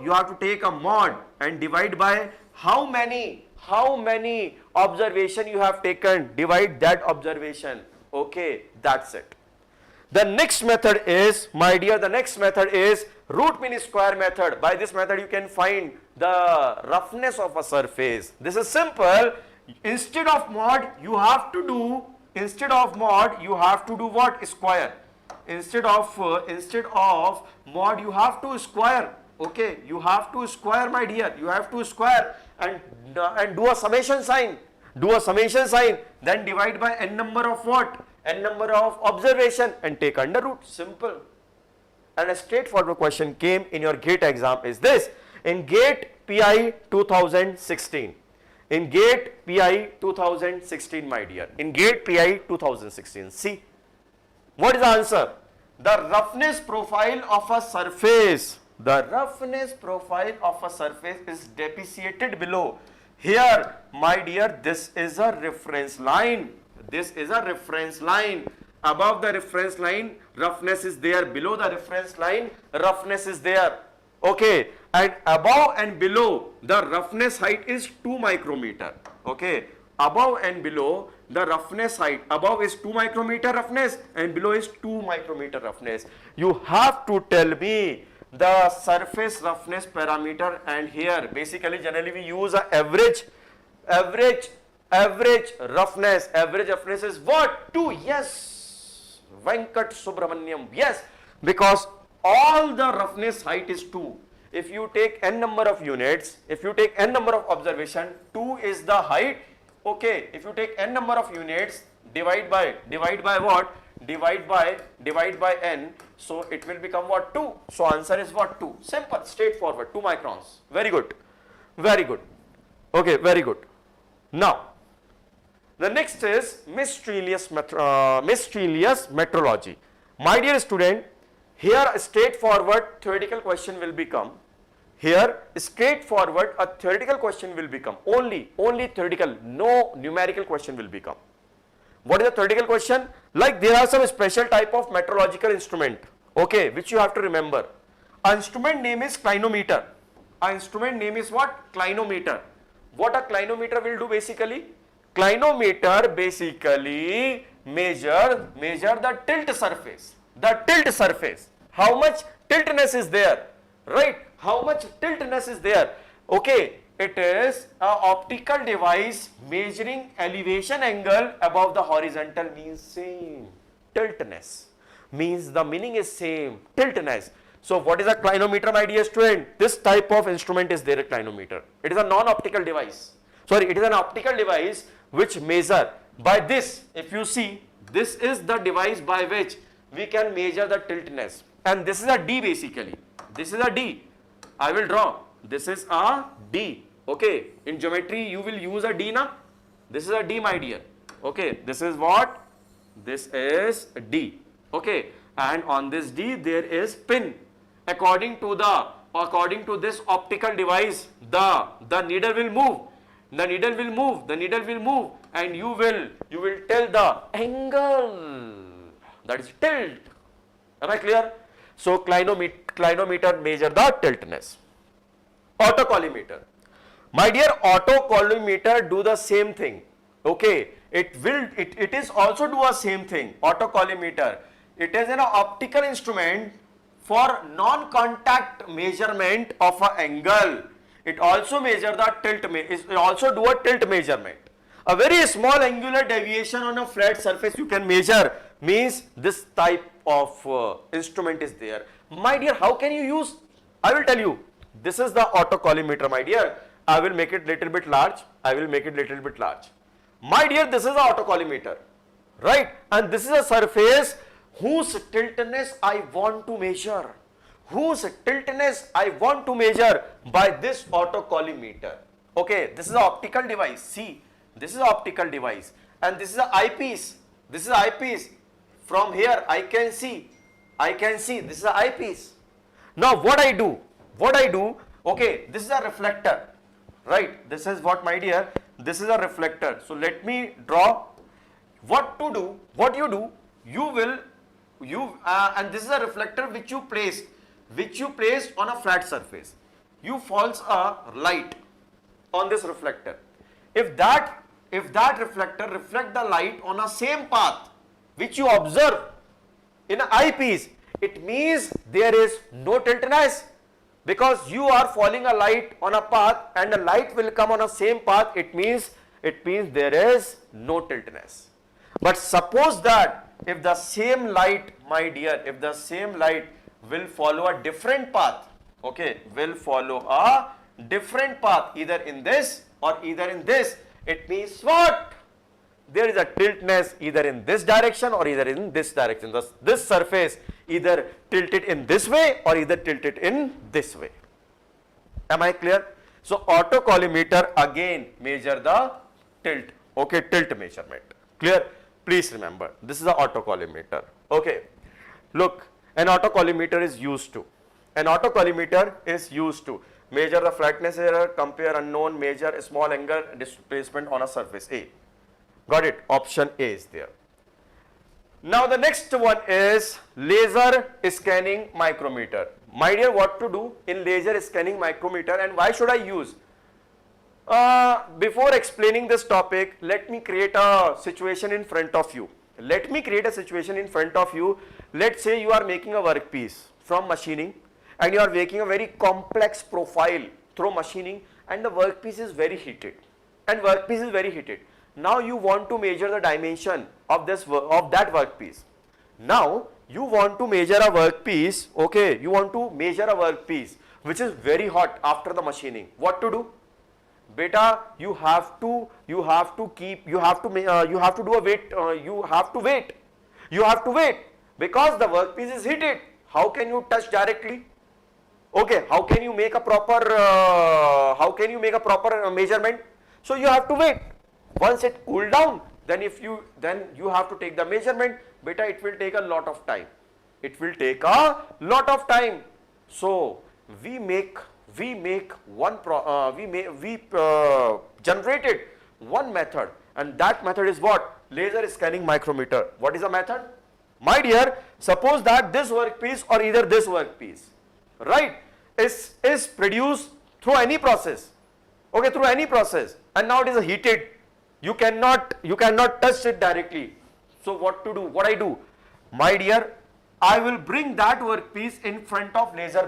you have to take a mod and divide by how many observation you have taken, divide that observation. Okay, that's it. The next method is, my dear, root mean square method. By this method you can find the roughness of a surface. This is simple. Instead of mod you have to do what? Square. Instead of mod you have to square. Okay, you have to square, my dear. You have to square and do a summation sign. Then divide by n number of what? n number of observation and take under root. Simple. And a straightforward question came in your GATE exam is this. In GATE PI 2016. In GATE PI 2016, my dear. In GATE PI 2016. See, what is the answer? The roughness profile of a surface. The roughness profile of a surface is depreciated below. Here, my dear, this is a reference line. This is a reference line. Above the reference line, roughness is there. Below the reference line, roughness is there. Okay. And above and below, the roughness height is 2 micrometer. Okay. Above and below, the roughness height. Above is 2 micrometer roughness and below is 2 micrometer roughness. You have to tell me the surface roughness parameter, and here basically generally we use a average roughness. Average roughness is what? 2. Yes. Venkat Subramaniam. Yes. Because all the roughness height is 2. If you take n number of units, if you take n number of observation, 2 is the height. Okay. If you take n number of units, divide by what? Divide by n. So it will become what? 2. So answer is what? 2. Simple, straightforward. 2 microns. Very good. Very good. Okay. Very good. Now, the next is miscellaneous metrology. My dear student, here a straightforward theoretical question will become. Here straightforward a theoretical question will become. Only theoretical, no numerical question will become. What is the theoretical question? Like there are some special type of metrological instrument, okay, which you have to remember. Our instrument name is clinometer. Our instrument name is what? Clinometer. What a clinometer will do basically? Clinometer basically measure the tilt surface. The tilt surface. How much tiltness is there? Right? How much tiltness is there? Okay. It is an optical device measuring elevation angle above the horizontal, means same. Tiltness means the meaning is same. Tiltness. So what is a clinometer, my dear student? This type of instrument is there, a clinometer. It is a non-optical device. Sorry, it is an optical device which measure by this. If you see, this is the device by which we can measure the tiltness. And this is a D basically. This is a D. I will draw. This is a D. Okay. In geometry, you will use a D na? This is a D, my dear. Okay. This is what? This is D. Okay. And on this D, there is pin. According to this optical device, the needle will move. The needle will move. The needle will move. And you will tell the angle. That is tilt. Am I clear? So clinometer measure the tiltness. Autocollimator. My dear, autocollimator do the same thing. Okay. It is also do a same thing. Autocollimator. It is an optical instrument for non-contact measurement of an angle. It also measure the tilt. It also do a tilt measurement. A very small angular deviation on a flat surface you can measure, means this type of instrument is there. My dear, how can you use? I will tell you. This is the autocollimator, my dear. I will make it little bit large. I will make it little bit large. My dear, this is the autocollimator, right? And this is a surface whose tiltness I want to measure. Whose tiltness I want to measure by this autocollimator. Okay, this is an optical device. See, this is an optical device, and this is an eyepiece. This is an eyepiece. From here, I can see. This is an eyepiece. Now, what I do? Okay, this is a reflector, right? This is what, my dear? This is a reflector. So let me draw. What to do? What you do? And this is a reflector which you placed on a flat surface. You falls a light on this reflector. If that reflector reflect the light on a same path which you observe in an eyepiece, it means there is no tiltness, because you are falling a light on a path and the light will come on a same path. It means there is no tiltness. But suppose that if the same light, my dear, if the same light will follow a different path, okay, will follow a different path, either in this or either in this, it means what? there is a tiltness either in this direction or either in this direction. Thus, this surface either tilted in this way or either tilted in this way. Am I clear? So, autocollimator again measure the tilt, okay, tilt measurement. Clear? Please remember, this is the autocollimator. Okay. Look, an autocollimator is used to measure the flatness error, compare unknown, measure a small angle displacement on a surface A. Got it? Option A is there. Now the next one is laser scanning micrometer. My dear, what to do in laser scanning micrometer and why should I use? Before explaining this topic, let me create a situation in front of you. Let's say you are making a workpiece from machining and you are making a very complex profile through machining and the workpiece is very heated. Now you want to measure the dimension of that workpiece. Now you want to measure a workpiece, okay, which is very hot after the machining. What to do? Beta, you have to wait because the workpiece is heated. How can you touch directly? Okay, how can you make a proper measurement? So you have to wait. Once it cool down, then you have to take the measurement. Beta, it will take a lot of time. So we generated one method, and that method is what? Laser scanning micrometer. What is the method? My dear, suppose that this workpiece or either this workpiece, right, is produced through any process, okay, and now it is heated. You cannot touch it directly. So what to do? What I do? My dear, I will bring that workpiece in front of laser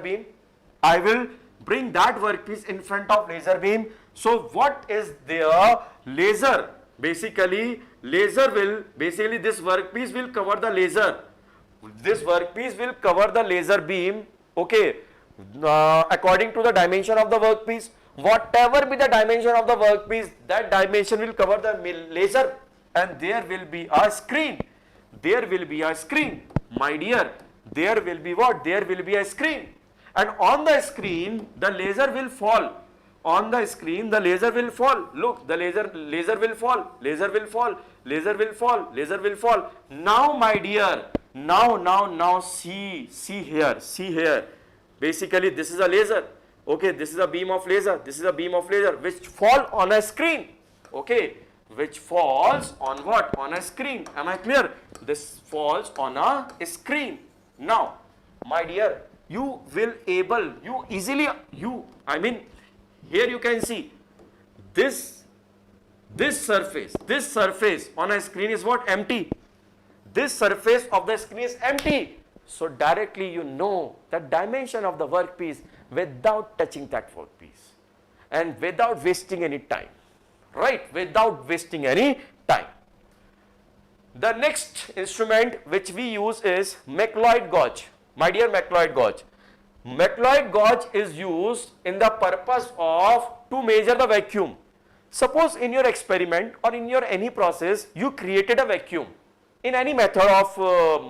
beam. So what is there? Laser. Basically this workpiece will cover the laser. This workpiece will cover the laser beam, okay, according to the dimension of the workpiece. Whatever be the dimension of the workpiece, that dimension will cover the laser, and there will be a screen. My dear, there will be what? There will be a screen, and on the screen the laser will fall. Look, the laser will fall. Now my dear, now see here. Basically this is a laser. Okay, this is a beam of laser. Which fall on a screen. Okay, which falls on what? On a screen. Am I clear? This falls on a screen. Now, my dear, here you can see this surface on a screen is what? Empty. This surface of the screen is empty. So directly you know the dimension of the workpiece without touching that workpiece and without wasting any time, right? The next instrument which we use is macleod gauge. My dear, macleod gauge. Macleod gauge is used in the purpose of to measure the vacuum. Suppose in your experiment or in your any process you created a vacuum. In any method of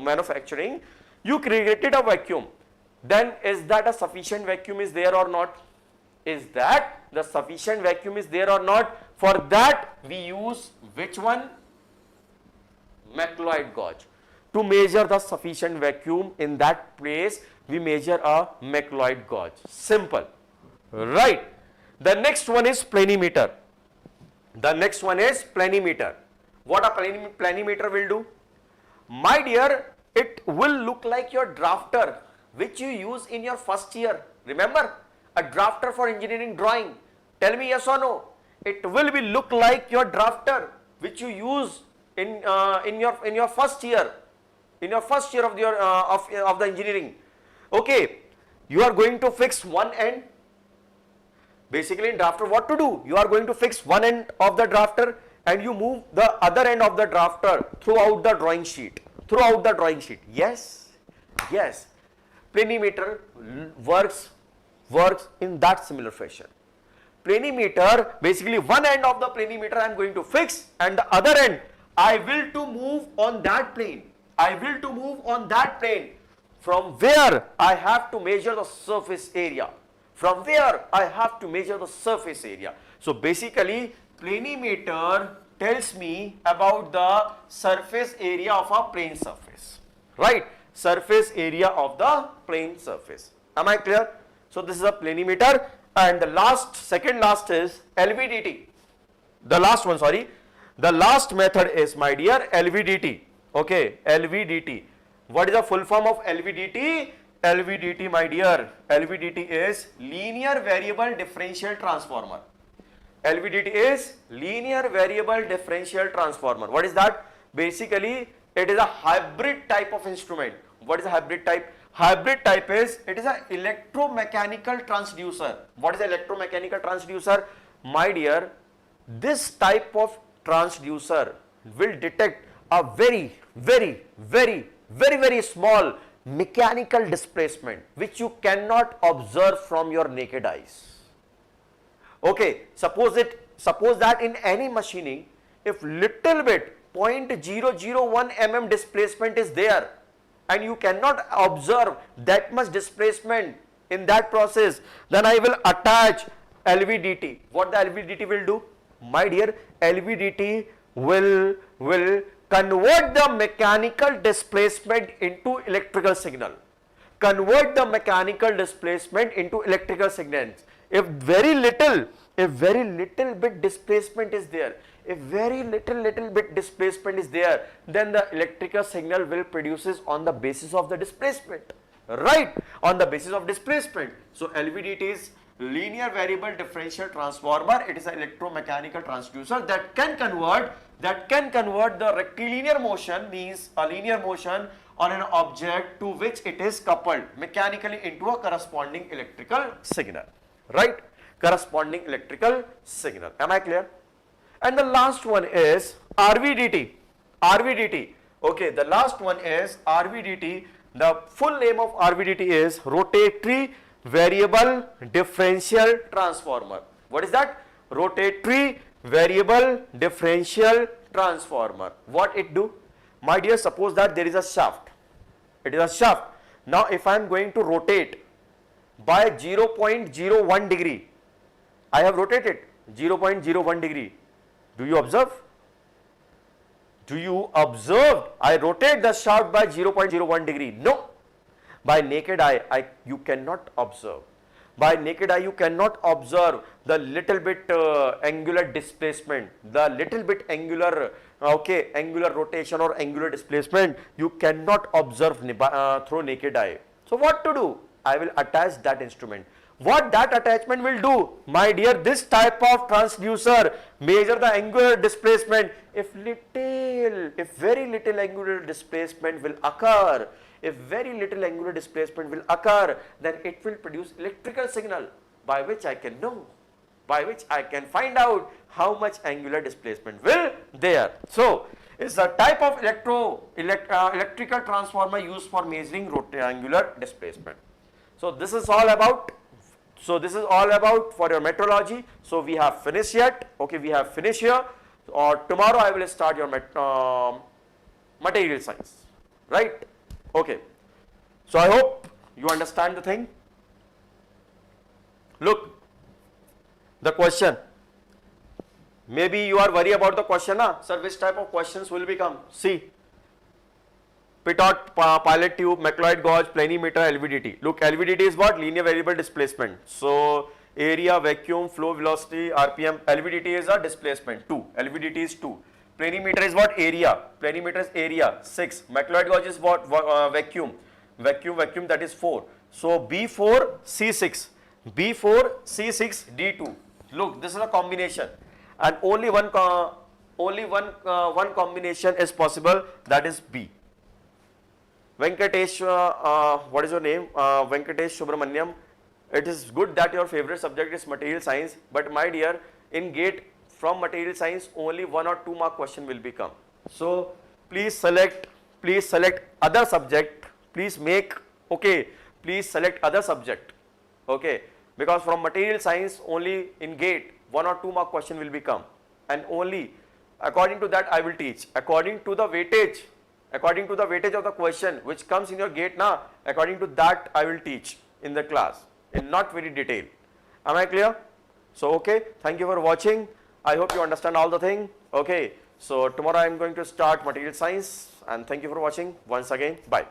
manufacturing, you created a vacuum. Then is that a sufficient vacuum is there or not? For that we use which one? Macleod gauge. To measure the sufficient vacuum in that place, we measure a macleod gauge. Simple. Right. The next one is planimeter. What a planimeter will do? My dear, it will look like your drafter which you use in your first year. Remember, a drafter for engineering drawing. Tell me yes or no. It will be look like your drafter which you use in your first year. In your first year of the engineering. Okay, you are going to fix one end. Basically in drafter, what to do? You are going to fix one end of the drafter and you move the other end of the drafter throughout the drawing sheet. Yes. Planimeter works in that similar fashion. Planimeter, basically one end of the planimeter I am going to fix and the other end I will to move on that plane. I will to move on that plane. From where I have to measure the surface area. From where I have to measure the surface area. So basically, Clinometer tells me about the surface area of a plane surface. Right? Surface area of the plane surface. Am I clear? So this is a Clinometer, and the last, second last is LVDT. The last one, sorry. The last method is, my dear, LVDT. Okay, LVDT. What is the full form of LVDT? LVDT, my dear, LVDT is linear variable differential transformer. LVDT is linear variable differential transformer. What is that? Basically, it is a hybrid type of instrument. What is a hybrid type? Hybrid type is, it is an electromechanical transducer. What is electromechanical transducer? My dear, this type of transducer will detect a very small mechanical displacement which you cannot observe from your naked eyes. Okay, suppose that in any machining, if little bit 0.001 mm displacement is there and you cannot observe that much displacement in that process, then I will attach LVDT. What the LVDT will do? My dear, LVDT will convert the mechanical displacement into electrical signal. Convert the mechanical displacement into electrical signals. If very little bit displacement is there, if very little bit displacement is there, then the electrical signal will produces on the basis of the displacement. Right? On the basis of displacement. So LVDT is linear variable differential transformer. It is an electromechanical transducer that can convert the rectilinear motion, means a linear motion on an object to which it is coupled mechanically into a corresponding electrical signal. Right? Corresponding electrical signal. Am I clear? And the last one is RVDT. RVDT. Okay, the last one is RVDT. The full name of RVDT is rotatory variable differential transformer. What is that? Rotatory variable differential transformer. What it do? My dear, suppose that there is a shaft. It is a shaft. Now if I am going to rotate by 0.01 degree, I have rotated 0.01 degree. Do you observe? Do you observe? I rotate the shaft by 0.01 degree. No. By naked eye, you cannot observe. By naked eye, you cannot observe the little bit angular displacement, the little bit angular, angular rotation or angular displacement. You cannot observe through naked eye. So what to do? I will attach that instrument. What that attachment will do? My dear, this type of transducer measure the angular displacement. If very little angular displacement will occur, then it will produce electrical signal by which I can know, by which I can find out how much angular displacement will there. So it's a type of electrical transformer used for measuring angular displacement. So this is all about for your metrology. So we have finished yet. Okay, we have finished here. Or tomorrow I will start your material science. Right? Okay. So I hope you understand the thing. Look, the question. Maybe you are worried about the question, sir, which type of questions will become? See, pitot, pilot tube, macrolide gauge, Clinometer, LVDT. Look, LVDT is what? Linear variable displacement. So area, vacuum, flow velocity, RPM. LVDT is a displacement 2. LVDT is 2. Clinometer is what? Area. Clinometer is area 6. Macrolide gauge is what? Vacuum. Vacuum, that is 4. So B4 C6. B4 C6 D2. Look, this is a combination, and only one combination is possible, that is B. Venkatesh, what is your name? Venkatesh Subramaniam. It is good that your favorite subject is material science, but my dear, in GATE from material science only 1 or 2 mark question will become. So please select other subject. Please select other subject. Okay, because from material science only in GATE 1 or 2 mark question will become, and only according to that I will teach. According to the weightage of the question which comes in your gate now, according to that I will teach in the class in not very detail. Am I clear? So okay, thank you for watching. I hope you understand all the thing. Okay, so tomorrow I am going to start material science, and thank you for watching once again. Bye.